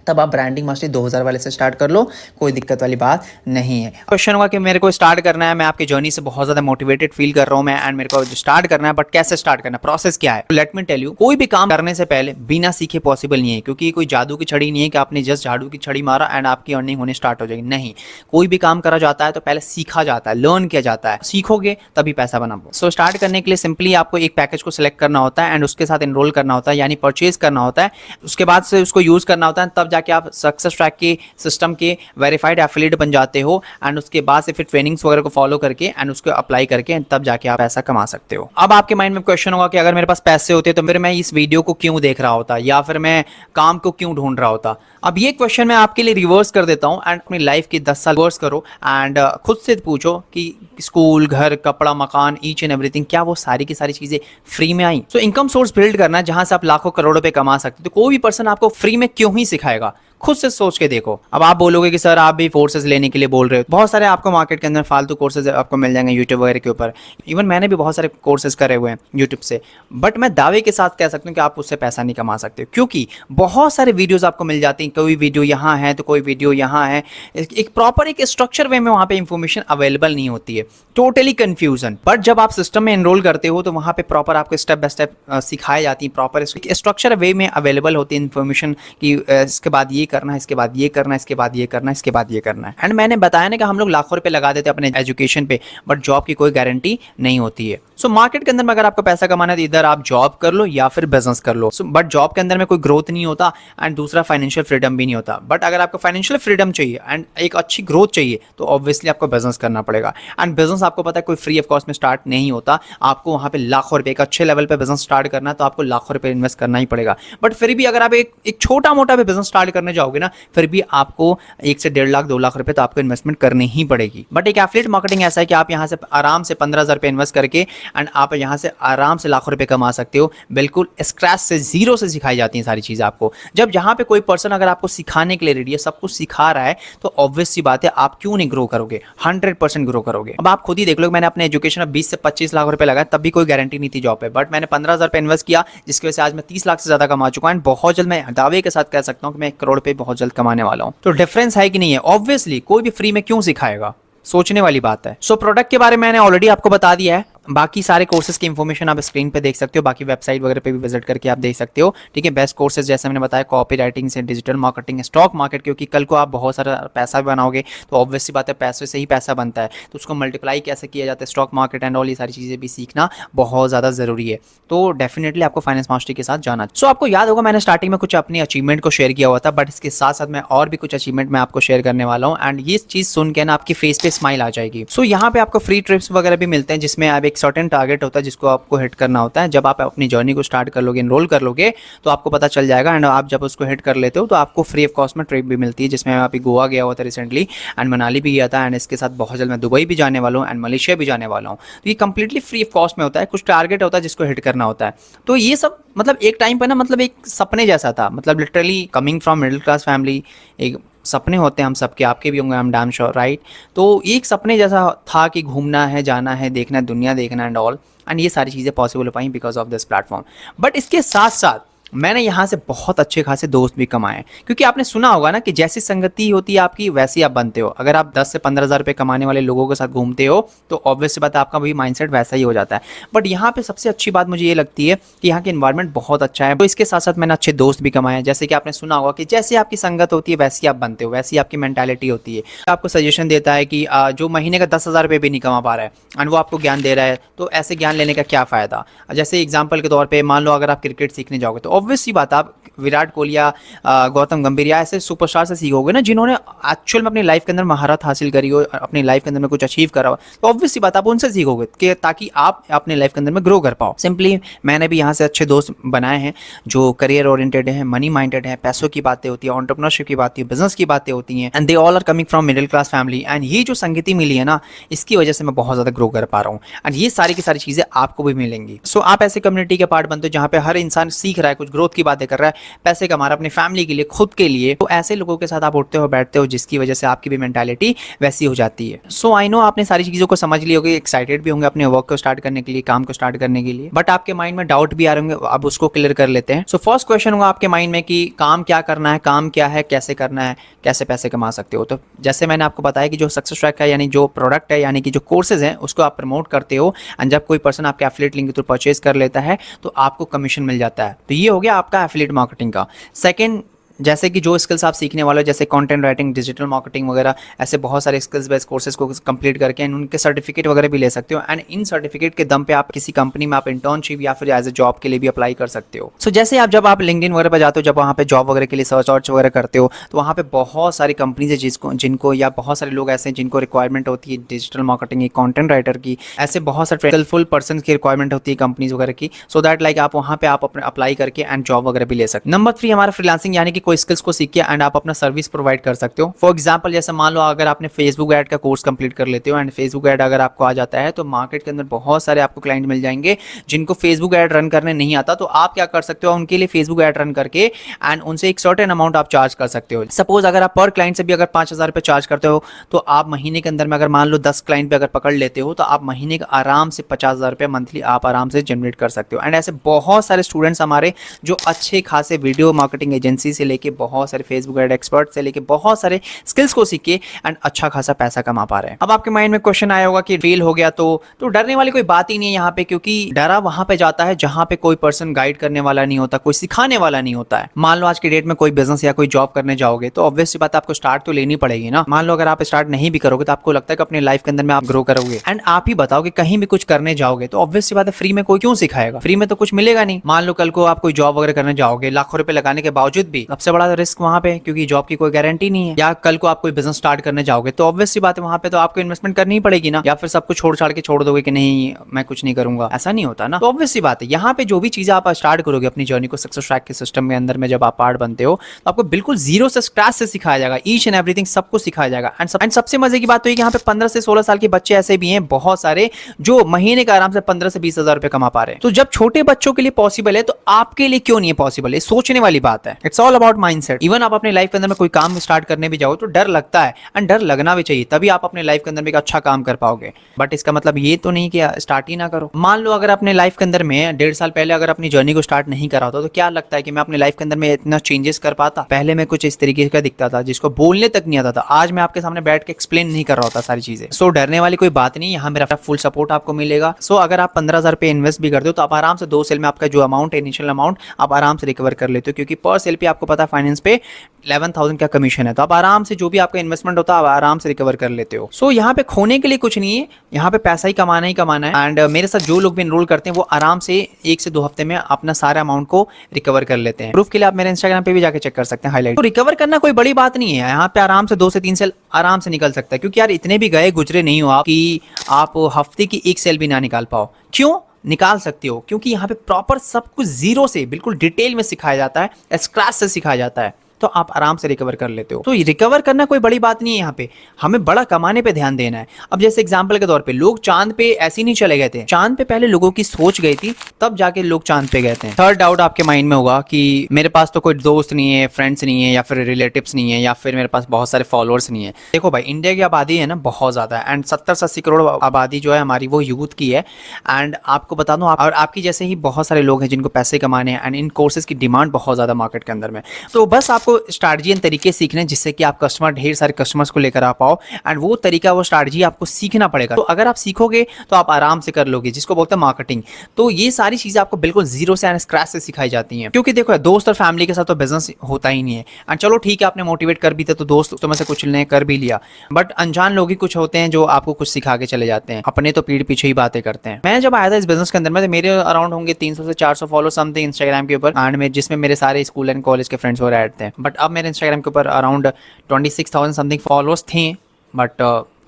तब आप ब्रांडिंग मास्टरी 2,000 वाले से स्टार्ट कर लो, कोई दिक्कत वाली बात नहीं है। क्वेश्चन हुआ कि मेरे को स्टार्ट करना है, मैं आपकी जर्नी से बहुत ज़्यादा मोटिवेटेड फील कर रहा हूँ मैं, एंड मेरे को स्टार्ट करना है, बट कैसे स्टार्ट करना है, प्रोसेस क्या है? लेट मी टेल यू, कोई भी काम करने से पहले बिना सीखे पॉसिबल नहीं है, क्योंकि कोई जादू की छड़ी नहीं है कि आपने जस्ट झाड़ू की छड़ी मारा एंड आपकी अर्निंग होने स्टार्ट हो जाएगी। नहीं, कोई भी काम करा जाता है तो पहले सीखा जाता है, लर्न किया जाता है, सीखोगे तभी पैसा बना। सो स्टार्ट करने के लिए सिंपली आपको एक पैकेज को सिलेक्ट करना होता है एंड उसके साथ एनरोल करना होता है, यानी परचेज करना होता है। उसके बाद से उसको यूज करना होता है, तब जाके आप सक्सेस ट्रैक के सिस्टम के वेरीफाइड एफिलिएट बन जाते हो। एंड उसके बाद से फिर ट्रेनिंग्स वगैरह को फॉलो करके एंड उसको अप्लाई करके तब जाके आप पैसा कमा सकते हो। अब आपके माइंड में क्वेश्चन होगा कि अगर मेरे पास पैसे होते तो फिर मैं इस वीडियो को क्यों देख रहा होता या फिर मैं काम को क्यों ढूंढ रहा होता। अब ये क्वेश्चन मैं आपके लिए रिवर्स कर देता हूं एंड अपनी लाइफ की 10 साल रिवर्स करो एंड खुद से पूछो कि स्कूल, घर, कपड़ा, मकान, ईच एंड एवरीथिंग, क्या वो सारी की सारी चीजें फ्री में आई? सो इनकम सोर्स बिल्ड करना जहां से आप लाखों करोड़ों पे कमा सकते हो, तो कोई भी पर्सन आपको फ्री में क्यों ही सिखाएगा? खुद से सोच के देखो। अब आप बोलोगे कि सर आप भी कोर्सेज लेने के लिए बोल रहे हो, बहुत सारे आपको मार्केट के अंदर फालतू कोर्सेज आपको मिल जाएंगे यूट्यूब वगैरह के ऊपर। इवन मैंने भी बहुत सारे कोर्सेज करे हुए हैं यूट्यूब से, बट मैं दावे के साथ कह सकता हूँ कि आप उससे पैसा नहीं कमा सकते, क्योंकि बहुत सारे वीडियोस आपको मिल जाती हैं। कोई वीडियो यहाँ है तो कोई वीडियो यहाँ है, एक प्रॉपर एक स्ट्रक्चर वे में वहाँ पे इंफॉर्मेशन अवेलेबल नहीं होती है, टोटली कंफ्यूजन। बट जब आप सिस्टम में एनरोल करते हो तो वहाँ पे प्रॉपर आपको स्टेप बाय स्टेप सिखाई जाती है, प्रॉपर स्ट्रक्चर वे में अवेलेबल होती है इन्फॉर्मेशन कि इसके बाद ये करना है, इसके बाद ये करना है, इसके बाद ये करना है, इसके बाद ये करना है। एंड मैंने बताया ना कि हम लोग लाखों रुपए लगा देते हैं अपने एजुकेशन पे, बट जॉब की कोई गारंटी नहीं होती है। सो मार्केट के अंदर में अगर आपको पैसा कमाना है तो इधर आप जॉब कर लो या फिर बिजनेस कर लो। बट जॉब के अंदर में कोई ग्रोथ नहीं होता एंड दूसरा फाइनेंशियल फ्रीडम भी नहीं होता। बट अगर आपको फाइनेंशियल फ्रीडम चाहिए एंड एक अच्छी ग्रोथ चाहिए तो ऑब्वियसली आपको बिजनेस करना पड़ेगा। एंड बिजनेस आपको पता है कोई फ्री ऑफ कॉस्ट में स्टार्ट नहीं होता, आपको वहाँ पे लाखों रुपए, एक अच्छे लेवल पे बिजनेस स्टार्ट करना है तो आपको लाखों रुपए इन्वेस्ट करना ही पड़ेगा। बट फिर भी अगर आप एक छोटा मोटा भी बिजनेस स्टार्ट करने जाओगे ना, फिर भी आपको 1 से 1.5 लाख 2 लाख रुपए तो आपको इन्वेस्टमेंट करनी ही पड़ेगी। बट एक एफिलिएट मार्केटिंग ऐसा है कि आप यहाँ से आराम से 15,000 रुपए इन्वेस्ट करके एंड आप यहाँ से आराम से लाखों रुपए कमा सकते हो, बिल्कुल स्क्रैच से, जीरो से सिखाई जाती हैं सारी चीजें आपको। जब यहाँ पे कोई पर्सन अगर आपको सिखाने के लिए रेडी है, सब कुछ सिखा रहा है, तो ऑब्वियस सी बात है आप क्यों नहीं ग्रो करोगे, 100% ग्रो करोगे। अब आप खुद ही देख लो, मैंने अपने एजुकेशन में 20 से 25 लाख रुपए लगाए, तब भी कोई गारंटी नहीं थी जॉब पे, बट मैंने 15,000 रुपए इन्वेस्ट किया, जिसकी वजह से आज मैं 30 लाख से ज्यादा कमा चुका हूं। बहुत जल्द मैं दावे के साथ कह सकता हूं कि मैं 1 करोड़ पे बहुत जल्द कमाने वाला हूं। तो डिफरेंस है कि नहीं है? ऑब्वियसली कोई भी फ्री में क्यों सिखाएगा, सोचने वाली बात है। सो प्रोडक्ट के बारे में मैंने ऑलरेडी आपको बता दिया है, बाकी सारे कोर्सेज की इंफॉर्मेशन आप स्क्रीन पे देख सकते हो, बाकी वेबसाइट वगैरह पे भी विजिट करके आप देख सकते हो, ठीक है। बेस्ट कोर्सेज जैसे मैंने बताया, कॉपी राइटिंग से डिजिटल मार्केटिंग, स्टॉक मार्केट, क्योंकि कल को आप बहुत सारा पैसा भी बनाओगे तो ऑब्वियसली बात है पैसे से ही पैसा बनता है, तो उसको मल्टीप्लाई कैसे किया जाता है, स्टॉक मार्केट एंड ऑल, ये सारी चीज़ें भी सीखना बहुत ज़्यादा ज़रूरी है। तो डेफिनेटली आपको फाइनेंस मास्टरी के साथ जाना। सो आपको याद होगा मैंने स्टार्टिंग में कुछ अपनी अचीवमेंट को शेयर किया हुआ था, बट इसके साथ साथ मैं और भी कुछ अचीवमेंट मैं आपको शेयर करने वाला हूँ, एंड ये चीज़ सुन के ना आपकी फेस पे स्माइल आ जाएगी। सो यहाँ पे आपको फ्री ट्रिप्स वगैरह भी मिलते हैं, जिसमें आप एक सर्टेन टारगेट होता है जिसको आपको हिट करना होता है। जब आप अपनी जर्नी को स्टार्ट कर लोगे, एनरोल कर लोगे, तो आपको पता चल जाएगा, एंड आप जब उसको हिट कर लेते हो तो आपको फ्री ऑफ कॉस्ट में ट्रिप भी मिलती है, जिसमें मैं अभी गोवा गया हुआ था रिसेंटली, एंड मनाली भी गया था, एंड इसके साथ बहुत जल्द मैं दुबई भी जाने वाला हूँ एंड मलेशिया भी जाने वाला हूँ। तो ये कंप्लीटली फ्री ऑफ कॉस्ट में होता है, कुछ टारगेट होता है जिसको हिट करना होता है। तो ये सब मतलब एक टाइम पर ना, मतलब एक सपने जैसा था, मतलब literally coming from middle class family, एक सपने होते हैं हम सबके, आपके भी होंगे, I am damn sure, right. तो एक सपने जैसा था कि घूमना है, जाना है, देखना है, दुनिया देखना एंड ऑल, एंड ये सारी चीज़ें पॉसिबल हो पाई because of this platform. But इसके साथ साथ मैंने यहाँ से बहुत अच्छे खासे दोस्त भी कमाए, क्योंकि आपने सुना होगा ना कि जैसी संगति होती है आपकी वैसी आप बनते हो। अगर आप 10 से 15,000 रुपये कमाने वाले लोगों के साथ घूमते हो तो ऑब्वियस बात है आपका भी माइंडसेट वैसा ही हो जाता है। बट यहाँ पे सबसे अच्छी बात मुझे ये लगती है कि यहाँ की एनवायरनमेंट बहुत अच्छा है। तो इसके साथ साथ मैंने अच्छे दोस्त भी कमाए, जैसे कि आपने सुना होगा कि जैसे आपकी संगत होती है वैसी आप बनते हो, वैसी आपकी मेंटालिटी होती है। आपको सजेशन देता है कि जो महीने का 10,000 रुपये भी नहीं कमा पा रहा है एंड वो आपको ज्ञान दे रहा है, तो ऐसे ज्ञान लेने का क्या फ़ायदा। जैसे एग्जाम्पल के तौर पर मान लो अगर आप क्रिकेट सीखने जाओगे तो ऑब्वियस सी बात आप विराट कोहली या गौतम गंभीर या ऐसे सुपरस्टार से सीखोगे ना, जिन्होंने एक्चुअल में अपनी लाइफ के अंदर महारत हासिल करी हो, अपनी लाइफ के अंदर में कुछ अचीव करा हो, तो ऑब्वियसली बात आप उनसे सीखोगे कि ताकि आप अपने लाइफ के अंदर में ग्रो कर पाओ। सिंपली मैंने भी यहाँ से अच्छे दोस्त बनाए हैं जो करियर ओरिएंटेड हैं, मनी माइंडेड हैं, पैसों की बातें होती है, एंटरप्रेन्योरशिप की बातें, बिजनेस की बातें होती हैं, and they all are coming from middle class family. And ये जो संगति मिली है ना, इसकी वजह से मैं बहुत ज़्यादा ग्रो कर पा रहा हूँ, एंड ये सारी की सारी चीज़ें आपको भी मिलेंगी। सो आप ऐसे कम्युनिटी के पार्ट बनते हो जहाँ पे हर इंसान सीख रहा है, कुछ ग्रोथ की बातें कर रहा है, पैसे कमा रहा है अपनी फैमिली के लिए, खुद के लिए। तो ऐसे लोगों के साथ आप उठते हो, बैठते हो, जिसकी वजह से आपकी भी मेंटालिटी वैसी हो जाती है। सो आई नो आपने सारी चीज़ों को समझ ली होगी, एक्साइटेड भी होंगे अपने वर्क को स्टार्ट करने के लिए, काम को स्टार्ट करने के लिए, बट आपके माइंड में डाउट भी आ रहे होंगे, अब उसको क्लियर कर लेते हैं। सो फर्स्ट क्वेश्चन होगा आपके माइंड में कि काम क्या करना है, काम क्या है, कैसे करना है, कैसे पैसे कमा सकते हो। तो जैसे मैंने आपको बताया कि जो सक्सेस ट्रैक है, यानी जो प्रोडक्ट है, यानी कि जो कोर्सेज हैं, उसको आप प्रमोट करते हो, एंड जब कोई पर्सन आपके एफिलिएट लिंक के थ्रू परचेज कर लेता है तो आपको कमीशन मिल जाता है। तो ये हो गया आपका एफिलिएट मार्केटिंग का। सेकंड, जैसे कि जो स्किल्स आप सीखने वाले हो, जैसे कंटेंट राइटिंग, डिजिटल मार्केटिंग वगैरह, ऐसे बहुत सारे स्किल्स बेस्ड कोर्सेज को कंप्लीट करके एंड उनके सर्टिफिकेट वगैरह भी ले सकते हो, एंड इन सर्टिफिकेट के दम पे आप किसी कंपनी में आप इंटर्नशिप या फिर एज ए जॉब के लिए भी अप्लाई कर सकते हो। सो जैसे जब आप लिंक्डइन वगैरह पर जाते हो, जब वहाँ पे जॉब वगैरह के लिए सर्च वगैरह करते हो, तो वहाँ पे बहुत सारी कंपनीज है जिनको या बहुत सारे लोग ऐसे हैं जिनको रिक्वायरमेंट होती है डिजिटल मार्केटिंग की, कंटेंट राइटर की, ऐसे बहुत सारे स्किलफुल पर्सन की रिक्वायरमेंट होती है कंपनीज वगैरह की। सो दैट लाइक आप वहाँ पे आप अपने अप्लाई करके एंड जॉब वगैरह भी ले सकते। नंबर 3 हमारा फ्रीलांसिंग, यानी कि कोई स्किल्स को सीख के एंड आप अपना सर्विस प्रोवाइड कर सकते हो। फॉर एग्जांपल जैसे मान लो अगर आपने फेसबुक ऐड का कोर्स कंप्लीट कर लेते हो एंड फेसबुक ऐड अगर आपको आ जाता है तो मार्केट के अंदर बहुत सारे आपको क्लाइंट मिल जाएंगे जिनको फेसबुक ऐड रन करने नहीं आता। तो आप क्या कर सकते हो, उनके लिए फेसबुक ऐड रन करके एंड उनसे एक सर्टेन अमाउंट आप चार्ज कर सकते हो। सपोज अगर आप पर क्लाइंट से भी अगर 5,000 रुपये चार्ज करते हो तो आप महीने के अंदर में अगर मान लो 10 क्लाइंट पे अगर पकड़ लेते हो तो आप महीने का आराम से 50,000 रुपये मंथली आप आराम से जनरेट कर सकते हो। एंड ऐसे बहुत सारे स्टूडेंट्स हमारे जो अच्छे खासे वीडियो मार्केटिंग एजेंसी से लेके बहुत सारे फेसबुक ऐड एक्सपर्ट से लेके बहुत सारे स्किल्स को सीख के एंड अच्छा खासा पैसा कमा पा रहे हैं। अब आपके माइंड में क्वेश्चन आया होगा कि फेल हो गया तो डरने वाली कोई बात ही नहीं है यहाँ पे, क्योंकि डरा वहां पे जाता है जहां पे कोई पर्सन गाइड करने वाला नहीं होता, कोई सिखाने वाला नहीं होता है। मान लो आज की डेट में कोई बिजनेस या कोई जॉब करने जाओगे तो ऑब्वियस सी बात आपको स्टार्ट तो लेनी पड़ेगी ना। मान लो अगर आप स्टार्ट नहीं भी करोगे तो आपको लगता है कि अपनी लाइफ के अंदर में आप ग्रो करोगे एंड आप ही बताओ कि कहीं भी कुछ करने जाओगे तो ऑब्वियस सी बात है फ्री में कोई क्यों सिखाएगा, फ्री में तो कुछ मिलेगा नहीं। मान लो कल को आप कोई जॉब वगैरह करने जाओगे लाखों रुपए लगाने के बावजूद भी सबसे बड़ा रिस्क वहां पे, क्योंकि जॉब की कोई गारंटी नहीं है। या कल को आप कोई बिजनेस स्टार्ट करने जाओगे तो ऑब्वियस सी बात है वहां पे तो आपको इन्वेस्टमेंट करनी ही पड़ेगी ना, या फिर सब कुछ छोड़ छाड़ के छोड़ दोगे कि नहीं मैं कुछ नहीं करूंगा, ऐसा नहीं होता ना। तो ऑब्वियस सी बात है यहाँ पे जो भी चीजें आप स्टार्ट करोगे अपनी जर्नी को सक्सेस ट्रैक के सिस्टम के अंदर में जब आप पार्ट बनते हो तो आपको बिल्कुल जीरो से स्क्रैच से सिखाया जाएगा, ईच एंड एवरीथिंग सब कुछ सिखाया जाएगा। एंड सबसे मजे की बात तो ये कि यहाँ पे 15 से 16 साल के बच्चे ऐसे भी हैं बहुत सारे जो महीने का आराम से 15 से 20 हजार रुपए कमा पा रहे हैं। तो जब छोटे बच्चों के लिए पॉसिबल है तो आपके लिए क्यों नहीं है पॉसिबल? है सोचने वाली बात है। It's all about mindset. Even आप अपने लाइफ के अंदर में कोई काम स्टार्ट करने भी जाओ तो डर लगता है एंड डर लगना भी चाहिए, तभी आप अपने लाइफ के अंदर में एक अच्छा काम कर पाओगे। बट इसका मतलब ये तो नहीं कि स्टार्ट ही ना करो। मान लो अगर अपने लाइफ के अंदर में 1.5 साल पहले अगर अपनी जर्नी को स्टार्ट नहीं करा होता तो क्या लगता है कि मैं अपने लाइफ के अंदर में इतना चेंजेस कर पाता? पहले मैं कुछ इस तरीके का दिखता था जिसको बोलने तक नहीं आता था, आज मैं आपके सामने बैठ के एक्सप्लेन नहीं कर रहा होता सारी चीजें। सो डरने वाली कोई बात नहीं, यहाँ मेरा फुल सपोर्ट आपको मिलेगा। सो अगर आप 15,000 रुपए इन्वेस्ट भी करते हो तो आप आराम से 2 सेल में आपका जो अमाउंट है इनिशियल अमाउंट आप आराम से रिकवर कर लेते हो, क्योंकि पर सेल पे आपको पता है फाइनेंस पे 11,000 का कमीशन है। तो आप आराम से जो भी आपका इन्वेस्टमेंट होता है आप आराम से रिकवर कर लेते हो। सो यहाँ पे खोने के लिए कुछ नहीं है, यहाँ पे पैसा ही कमाना है। एंड मेरे साथ जो लोग भी एनरोल करते हैं वो आराम से 1 से 2 हफ्ते में अपना सारा अमाउंट को रिकवर कर लेते हैं। प्रूफ के लिए आप मेरे इंस्टाग्राम पे भी जाके चेक कर सकते हैं हाईलाइट। तो रिकवर करना कोई बड़ी बात नहीं है, यहाँ पे आराम से 2 से 3 सेल आराम से निकल सकता है, क्योंकि यार इतने भी गए गुजरे नहीं हो आप कि आप हफ्ते की 1 सेल भी ना निकाल पाओ। क्यों निकाल सकते हो? क्योंकि यहाँ पे प्रॉपर सब कुछ जीरो से बिल्कुल डिटेल में सिखाया जाता है, स्क्रैच से सिखाया जाता है, तो आप आराम से रिकवर कर लेते हो। तो रिकवर करना कोई बड़ी बात नहीं है, यहाँ पे हमें बड़ा कमाने पे ध्यान देना है। अब जैसे एग्जांपल के तौर पे लोग चांद पे ऐसे ही नहीं चले गए थे, चांद पे पहले लोगों की सोच गई थी तब जाके लोग चांद पे गए थे। थर्ड डाउट आपके माइंड में होगा कि मेरे पास तो कोई दोस्त नहीं है, फ्रेंड्स नहीं है, या फिर रिलेटिव्स नहीं है, या फिर मेरे पास बहुत सारे फॉलोअर्स नहीं है। देखो भाई इंडिया की आबादी है ना बहुत ज्यादा है एंड 70 से 80 करोड़ आबादी जो है हमारी वो यूथ की है। एंड आपको बता दूं और आपकी जैसे ही बहुत सारे लोग हैं जिनको पैसे कमाने हैं एंड इन कोर्सेज की डिमांड बहुत ज्यादा मार्केट के अंदर में। तो बस आपको स्ट्रैटेजी तरीके सीखने जिससे कि आप कस्टमर ढेर सारे कस्टमर्स को लेकर आ पाओ एंड वो तरीका वो स्ट्रैटेजी आपको सीखना पड़ेगा। तो अगर आप सीखोगे तो आप आराम से कर लोगे, जिसको बोलते हैं मार्केटिंग। तो ये सारी चीजें आपको बिल्कुल जीरो से एंड स्क्रैच से सिखाई जाती हैं, क्योंकि देखो दोस्त और फैमिली के साथ तो बिजनेस होता ही नहीं है। एंड चलो ठीक है आपने मोटिवेट कर भी थे तो दोस्त में से कुछ ने कर भी लिया, बट अनजान लोग ही कुछ होते हैं जो आपको कुछ सिखा के चले जाते हैं, अपने तो पीठ पीछे ही बातें करते हैं। मैं जब आया था इस बिजनेस के अंदर में तो मेरे अराउंड होंगे 300 से 400 फॉलो समथिंग इंस्टाग्राम के ऊपर एंड में, जिसमें मेरे सारे स्कूल एंड कॉलेज के फ्रेंड्स वगैरह ऐड थे। बट अब मेरे इंस्टाग्राम के ऊपर अराउंड 26,000 समथिंग फॉलोअर्स थे, बट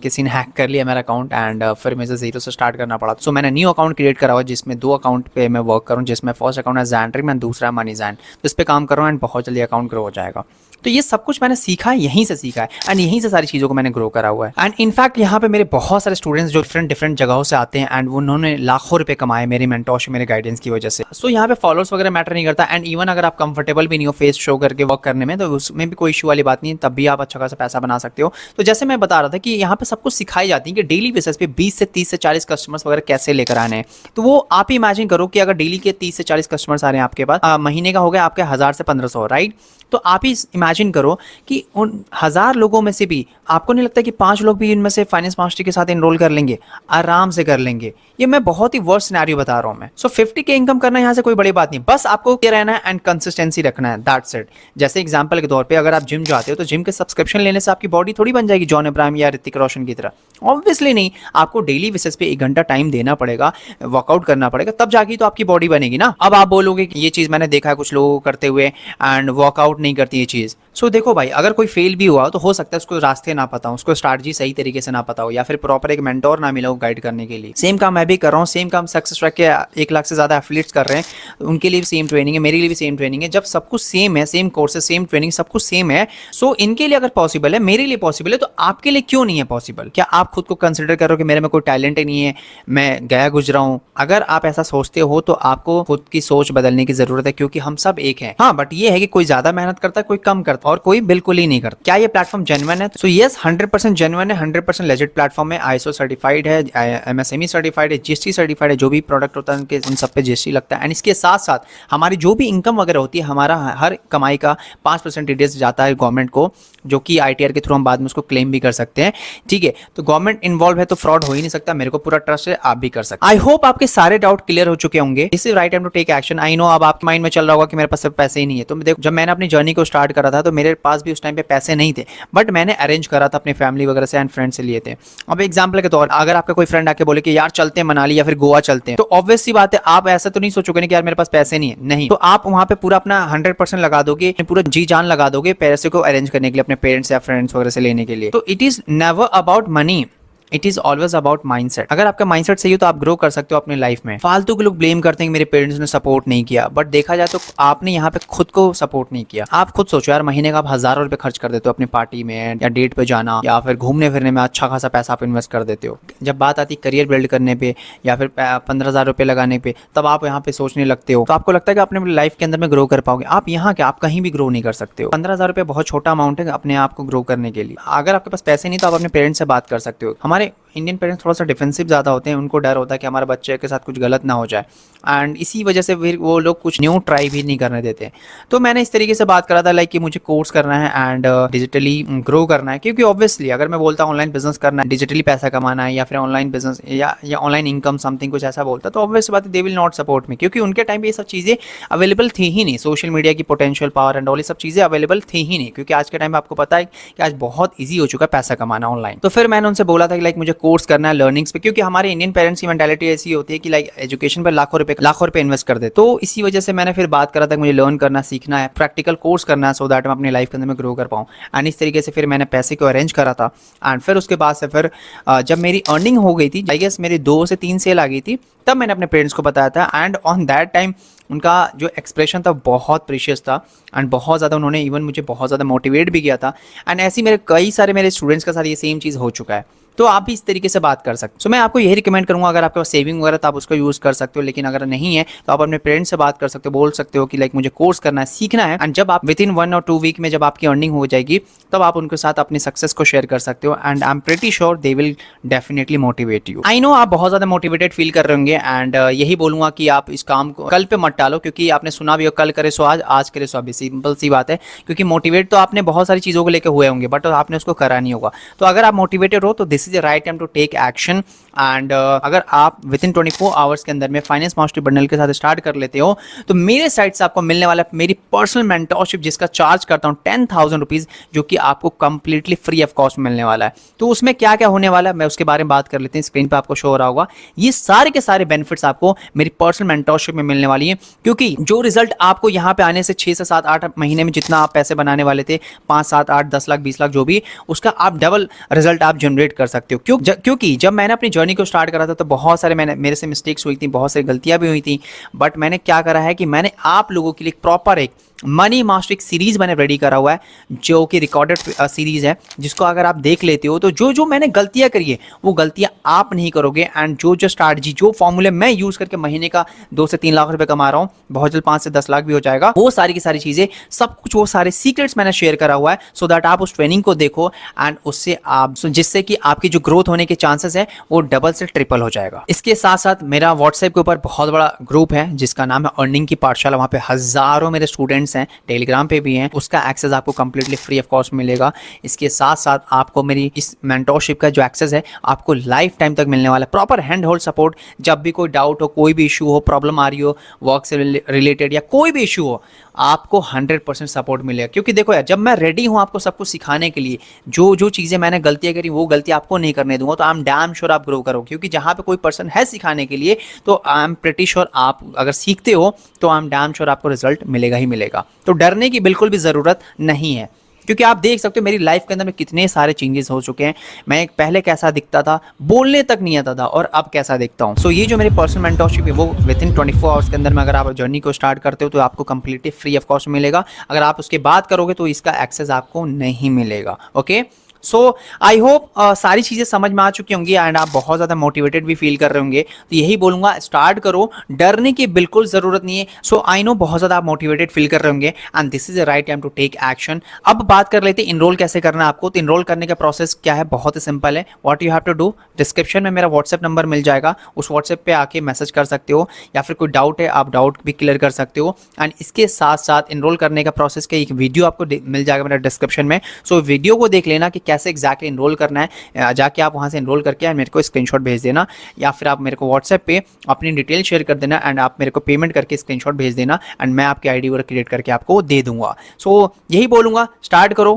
किसी ने हैक कर लिया मेरा अकाउंट एंड फिर मुझे जीरो से स्टार्ट करना पड़ा। सो मैंने न्यू अकाउंट क्रिएट करा हुआ जिसमें 2 अकाउंट पे मैं वर्क करूँ, जिसमें फर्स्ट अकाउंट है ज़ैनड्रीम एंड दूसरा मनी ज़ैन। तो इस पर काम करूँ एंड बहुत जल्दी अकाउंट ग्रो हो जाएगा। तो ये सब कुछ मैंने सीखा है, यहीं से सीखा है एंड यहीं से सारी चीज़ों को मैंने ग्रो करा हुआ है। एंड इनफैक्ट यहाँ पे मेरे बहुत सारे स्टूडेंट्स जो डिफरेंट जगहों से आते हैं एंड उन्होंने लाखों रुपए कमाए मेरे मेंटोरशिप मेरे गाइडेंस की वजह से। सो यहाँ पे फॉलोअर्स वगैरह मैटर नहीं करता एंड इवन अगर आप कंफर्टेबल भी नहीं हो फेस शो करके वर्क करने में तो उसमें भी कोई इशू वाली बात नहीं है, तब भी आप अच्छा खासा पैसा बना सकते हो। तो जैसे मैं बता रहा था कि यहाँ पे सब कुछ सिखाई जाती है कि डेली बेसिस पे 20 से 30 से 40 कस्टमर्स वगैरह कैसे लेकर आने हैं। तो वो आप ही इमेजिन करो कि अगर डेली के 30 से 40 कस्टमर्स आ रहे हैं आपके पास, महीने का हो गया आपके 1000 से 1500, राइट? तो आप ही इमेजिन करो कि उन 1000 लोगों में से भी आपको नहीं लगता कि 5 लोग भी इनमें से फाइनेंस मास्टरी के साथ एनरोल कर लेंगे, आराम से कर लेंगे। ये मैं बहुत ही वर्स्ट सिनेरियो बता रहा हूं मैं। सो 50K इनकम करना यहाँ से कोई बड़ी बात नहीं, बस आपको क्या रहना है एंड कंसिस्टेंसी रखना है, दैट्स इट। जैसे एग्जांपल के तौर पे अगर आप जिम जाते हो तो जिम के सब्सक्रिप्शन लेने से आपकी बॉडी थोड़ी बन जाएगी जॉन अब्राहम या ऋतिक रोशन की तरह, ऑब्वियसली नहीं। आपको डेली बेसिस पे 1 घंटा टाइम देना पड़ेगा, वर्कआउट करना पड़ेगा, तब जाके तो आपकी बॉडी बनेगी ना। अब आप बोलोगे कि ये चीज मैंने देखा है कुछ लोगों को करते हुए एंड वर्कआउट नहीं करती ये चीज। सो देखो भाई, अगर कोई फेल भी हुआ तो हो सकता है उसको रास्ते ना पता हो, उसको स्ट्रैटेजी सही तरीके से ना पता हो, या फिर प्रॉपर एक मेंटोर ना मिला हो गाइड करने के लिए। सेम काम मैं भी कर रहा हूँ, सेम काम सक्सेस ट्रैक के 1 लाख से ज़्यादा एफिलिएट्स कर रहे हैं, उनके लिए भी सेम ट्रेनिंग है, मेरे लिए भी सेम ट्रेनिंग है। जब सब कुछ सेम है, सेम कोर्सेज, सेम ट्रेनिंग, सब कुछ सेम है, सो इनके लिए अगर पॉसिबल है, मेरे लिए पॉसिबल है, तो आपके लिए क्यों नहीं है पॉसिबल? क्या आप खुद को कंसिडर करो कि मेरे में कोई टैलेंट ही नहीं है, मैं गया गुजरा हूँ? अगर आप ऐसा सोचते हो तो आपको खुद की सोच बदलने की जरूरत है, क्योंकि हम सब एक हैं। हाँ, बट ये है कि कोई ज्यादा मेहनत करता है, कोई कम करता है, और कोई बिल्कुल ही नहीं करता। क्या ये प्लेटफॉर्म जेन्युइन है? सो यस, 100% जेन्युइन है, 100% लेजिट प्लेटफॉर्म है, ISO सर्टिफाइड है, MSME सर्टिफाइड है, GST सर्टिफाइड है। जो भी प्रोडक्ट होता है उनके उन सब पे GST लगता है। एंड इसके साथ साथ हमारी जो भी इनकम वगैरह होती है, हमारा हर कमाई का 5% जाता है गवर्नमेंट को, जो कि ITR के थ्रू हम बाद में उसको क्लेम भी कर सकते हैं। ठीक है, तो गवर्नमेंट इन्वॉल्व है तो फ्रॉड हो ही नहीं सकता, मेरे को पूरा ट्रस्ट है, आप भी कर सकते। आई होप आपके सारे डाउट क्लियर हो चुके होंगे। This is right time to take action. I know अब आपके माइंड में चल रहा होगा कि मेरे पास सिर्फ पैसे ही नहीं है। तो देखो, जब मैंने अपनी जर्नी को स्टार्ट करा था तो मेरे पास भी उस टाइम पे पैसे नहीं थे, बट मैंने अरेंज करा था अपनी फैमिली वगैरह से एंड फ्रेंड से लिए थे। अब एग्जाम्पल के तौर, अगर आपका कोई फ्रेंड आके बोले कि यार चलते हैं मनाली या फिर गोवा चलते हैं, तो ऑब्वियस सी बात है, आप ऐसा तो नहीं सोचोगे कि यार मेरे पास पैसे नहीं है, नहीं। तो आप वहां पे पूरा अपना 100% लगा दोगे, पूरा जी जान लगा दोगे पैसे को अरेंज करने के लिए, अपने पेरेंट्स या फ्रेंड्स वगैरह से लेने के लिए। तो it is never about money, it is always about mindset. अगर आपका माइंडसेट सही हो तो आप ग्रो कर सकते हो अपनी लाइफ में। फालतू के लोग ब्लेम करते हैं कि मेरे पेरेंट्स ने सपोर्ट नहीं किया, बट देखा जाए तो आपने यहाँ पे खुद को सपोर्ट नहीं किया। आप खुद सोचो यार, महीने का आप हज़ारों रुपए खर्च कर देते हो अपनी पार्टी में या डेट पे जाना या फिर घूमने फिरने में, अच्छा खासा पैसा आप इन्वेस्ट कर देते हो। जब बात आती है करियर बिल्ड करने पे या फिर 15,000 रुपये लगाने पे, तब आप यहाँ पे सोचने लगते हो। तो आपको लगता है कि अपने लाइफ के अंदर में ग्रो कर पाओगे। आप यहाँ क्या, आप कहीं भी ग्रो नहीं कर सकते हो। 15,000 रुपये बहुत छोटा अमाउंट है अपने आप को ग्रो करने के लिए। अगर आपके पास पैसे नहीं तो आप अपने पेरेंट्स से बात कर सकते हो। हमारे इंडियन पेरेंट्स थोड़ा सा डिफेंसिव ज़्यादा होते हैं, उनको डर होता है कि हमारे बच्चे के साथ कुछ गलत ना हो जाए, एंड इसी वजह से फिर वो लोग कुछ न्यू ट्राई भी नहीं करने देते। तो मैंने इस तरीके से बात करा था लाइक कि मुझे कोर्स करना है एंड डिजिटली ग्रो करना है, क्योंकि ऑब्वियसली अगर मैं बोलता हूँ ऑनलाइन बिजनेस करना है, डिजिटली पैसा कमाना है, या फिर ऑनलाइन बिजनेस या ऑनलाइन इनकम समथिंग कुछ ऐसा बोलता, तो ऑब्वियस बात है they will not support me, क्योंकि उनके टाइम पे ये सब चीज़ें अवेलेबल थी ही नहीं। सोशल मीडिया की पोटेंशियल पावर एंड ऑल ये सब चीज़ें अवेलेबल थी ही नहीं, क्योंकि आज के टाइम में आपको पता है कि आज बहुत ईजी हो चुका है पैसा कमाना ऑनलाइन। तो फिर मैंने उनसे बोला था कि लाइक मुझे कोर्स करना है लर्निंग्स पे, क्योंकि हमारे इंडियन पेरेंट्स की मेंटालिटी ऐसी होती है कि लाइक एजुकेशन पर लाखों रुपए इन्वेस्ट कर दे। तो इसी वजह से मैंने फिर बात करा था कि मुझे लर्न करना, सीखना है, प्रैक्टिकल कोर्स करना है, सो दैट मैं अपनी लाइफ के अंदर में ग्रो कर पाऊँ। एंड इस तरीके से फिर मैंने पैसे को अरेंज करा था। एंड फिर उसके बाद से फिर जब मेरी अर्निंग हो गई थी, आई गेस मेरी 2 से 3 सेल आ गई थी, तब मैंने अपने पेरेंट्स को बताया था। एंड ऑन दैट टाइम उनका जो एक्सप्रेशन था बहुत प्रीशियस था, एंड बहुत ज़्यादा उन्होंने इवन मुझे बहुत ज़्यादा मोटिवेट भी किया था। एंड ऐसे मेरे कई सारे मेरे स्टूडेंट्स के साथ ये सेम चीज़ हो चुका है। तो आप भी इस तरीके से बात कर सकते हो। सो मैं आपको यही रिकमेंड करूंगा, अगर आपके पास सेविंग वगैरह तो आप उसको यूज़ कर सकते हो, लेकिन अगर नहीं है तो आप अपने पेरेंट्स से बात कर सकते हो, बोल सकते हो कि लाइक मुझे कोर्स करना है, सीखना है। एंड जब आप विद इन 1 और 2 वीक में जब आपकी अर्निंग हो जाएगी, तब आप उनके साथ अपनी सक्सेस को शेयर कर सकते हो। And I am pretty sure they will definitely motivate you. I know आप बहुत ज़्यादा मोटिवेटेड फील कर रहे होंगे, एंड यही बोलूंगा कि आप इस काम को कल पे मत टालो, क्योंकि आपने सुना भी हो कल करे सो आज, आज करे सो अभी। सिंपल सी बात है, क्योंकि मोटिवेट तो आपने बहुत सारी चीज़ों को लेकर हुए होंगे, बट आपने उसको करा नहीं होगा। तो अगर आप मोटिवेटेड हो तो this is the right time to take action. And अगर आप विद इन 24 आवर्स के अंदर में फाइनेंस मास्टरी बंडल के साथ स्टार्ट कर लेते हो, तो मेरे साइड से आपको मिलने वाला मेरी पर्सनल मेंटरशिप, जिसका चार्ज करता हूँ 10,000 रुपीज़, जो कि आपको कंप्लीटली फ्री ऑफ कॉस्ट मिलने वाला है। तो उसमें क्या क्या होने वाला है, मैं उसके बारे में बात कर लेते हैं। स्क्रीन पर आपको शो हो रहा होगा, ये सारे के सारे बेनिफिट्स आपको मेरी पर्सनल मेंटरशिप में मिलने वाली है। क्योंकि जो रिजल्ट आपको यहाँ पे आने से 6 से 7 8 महीने में जितना आप पैसे बनाने वाले थे, 5 7 8 10 लाख 20 लाख जो भी, उसका आप डबल रिजल्ट आप जनरेट कर सकते हो। क्योंकि जब मैंने अपनी जर्नी को स्टार्ट करा था तो बहुत सारे मेरे से मिस्टेक्स हुई थी, बहुत सारी गलतियां भी हुई थी, बट मैंने क्या करा है कि मैंने आप लोगों के लिए प्रॉपर एक मनी मास्टर एक सीरीज मैंने रेडी करा हुआ है, जो कि रिकॉर्डेड सीरीज है, जिसको अगर आप देख लेते हो तो जो जो मैंने गलतियां करी है वो गलतियां आप नहीं करोगे। एंड जो स्ट्रैटेजी, जो फॉर्मूले मैं यूज करके महीने का 2 से 3 लाख रुपए कमा रहा हूँ, बहुत जल्द 5 से 10 लाख भी हो जाएगा, वो सारी की सारी चीजें, सब कुछ, वो सारे सीक्रेट्स मैंने शेयर करा हुआ है, सो दैट आप उस ट्रेनिंग को देखो एंड उससे आप, जिससे कि आपकी जो ग्रोथ होने के चांसेस है वो डबल से ट्रिपल हो जाएगा। इसके साथ साथ मेरा व्हाट्सएप के ऊपर बहुत बड़ा ग्रुप है जिसका नाम है अर्निंग की पाठशाला। वहाँ पे हजारों मेरे स्टूडेंट्स हैं, टेलीग्राम पे भी हैं, उसका एक्सेस आपको कंप्लीटली फ्री ऑफ कॉस्ट मिलेगा। इसके साथ साथ आपको मेरी इस मेंटरशिप का जो एक्सेस है आपको लाइफ टाइम तक मिलने वाला है, प्रॉपर हैंड होल्ड सपोर्ट। जब भी कोई डाउट हो, कोई भी इशू हो, प्रॉब्लम आ रही हो वर्क से रिलेटेड या कोई भी इशू हो, आपको 100% सपोर्ट मिलेगा। क्योंकि देखो यार, जब मैं रेडी हूँ आपको सब कुछ सिखाने के लिए, जो जो चीज़ें मैंने गलतियाँ करी वो गलती आपको नहीं करने दूंगा, तो आई एम डैम श्योर आप ग्रो करो। क्योंकि जहाँ पे कोई पर्सन है सिखाने के लिए, तो आई एम प्रीटी श्योर आप अगर सीखते हो तो आई एम डैम श्योर आपको रिजल्ट मिलेगा ही मिलेगा। तो डरने की बिल्कुल भी ज़रूरत नहीं है। क्योंकि आप देख सकते हो मेरी लाइफ के अंदर में कितने सारे चेंजेस हो चुके हैं। मैं पहले कैसा दिखता था, बोलने तक नहीं आता था, और अब कैसा दिखता हूँ। सो ये जो मेरी पर्सनल मेंटरशिप है वो विद इन 24 आवर्स के अंदर में अगर आप जर्नी को स्टार्ट करते हो तो आपको कंप्लीटली फ्री ऑफ कॉस्ट मिलेगा। अगर आप उसके बाद करोगे तो इसका एक्सेस आपको नहीं मिलेगा। ओके, सो आई होप सारी चीज़ें समझ में आ चुकी होंगी एंड आप बहुत ज़्यादा मोटिवेटेड भी फील कर रहे होंगे। तो यही बोलूँगा, स्टार्ट करो, डरने की बिल्कुल ज़रूरत नहीं है। सो आई नो बहुत ज़्यादा आप मोटिवेटेड फील कर रहे होंगे and this is the right time to take action. अब बात कर लेते हैं इनरोल कैसे करना है आपको। तो इनरोल करने का प्रोसेस क्या है, बहुत ही सिंपल है। What you have to do, description में मेरा व्हाट्सएप नंबर मिल जाएगा, उस व्हाट्सएप पे आके मैसेज कर सकते हो, या फिर कोई डाउट है आप डाउट भी क्लियर कर सकते हो। एंड इसके साथ साथ इनरोल करने का प्रोसेस का एक वीडियो आपको मिल जाएगा मेरा डिस्क्रिप्शन में। सो वीडियो को देख लेना कि कैसे एग्जैक्टली इनरोल करना है। जाके आप वहां से इनरोल करके मेरे को स्क्रीनशॉट भेज देना, या फिर आप मेरे को व्हाट्सएप पे अपनी डिटेल शेयर कर देना एंड आप मेरे को पेमेंट करके स्क्रीनशॉट भेज देना एंड मैं आपकी आईडी क्रिएट करके आपको दे दूंगा। सो यही बोलूंगा, स्टार्ट करो।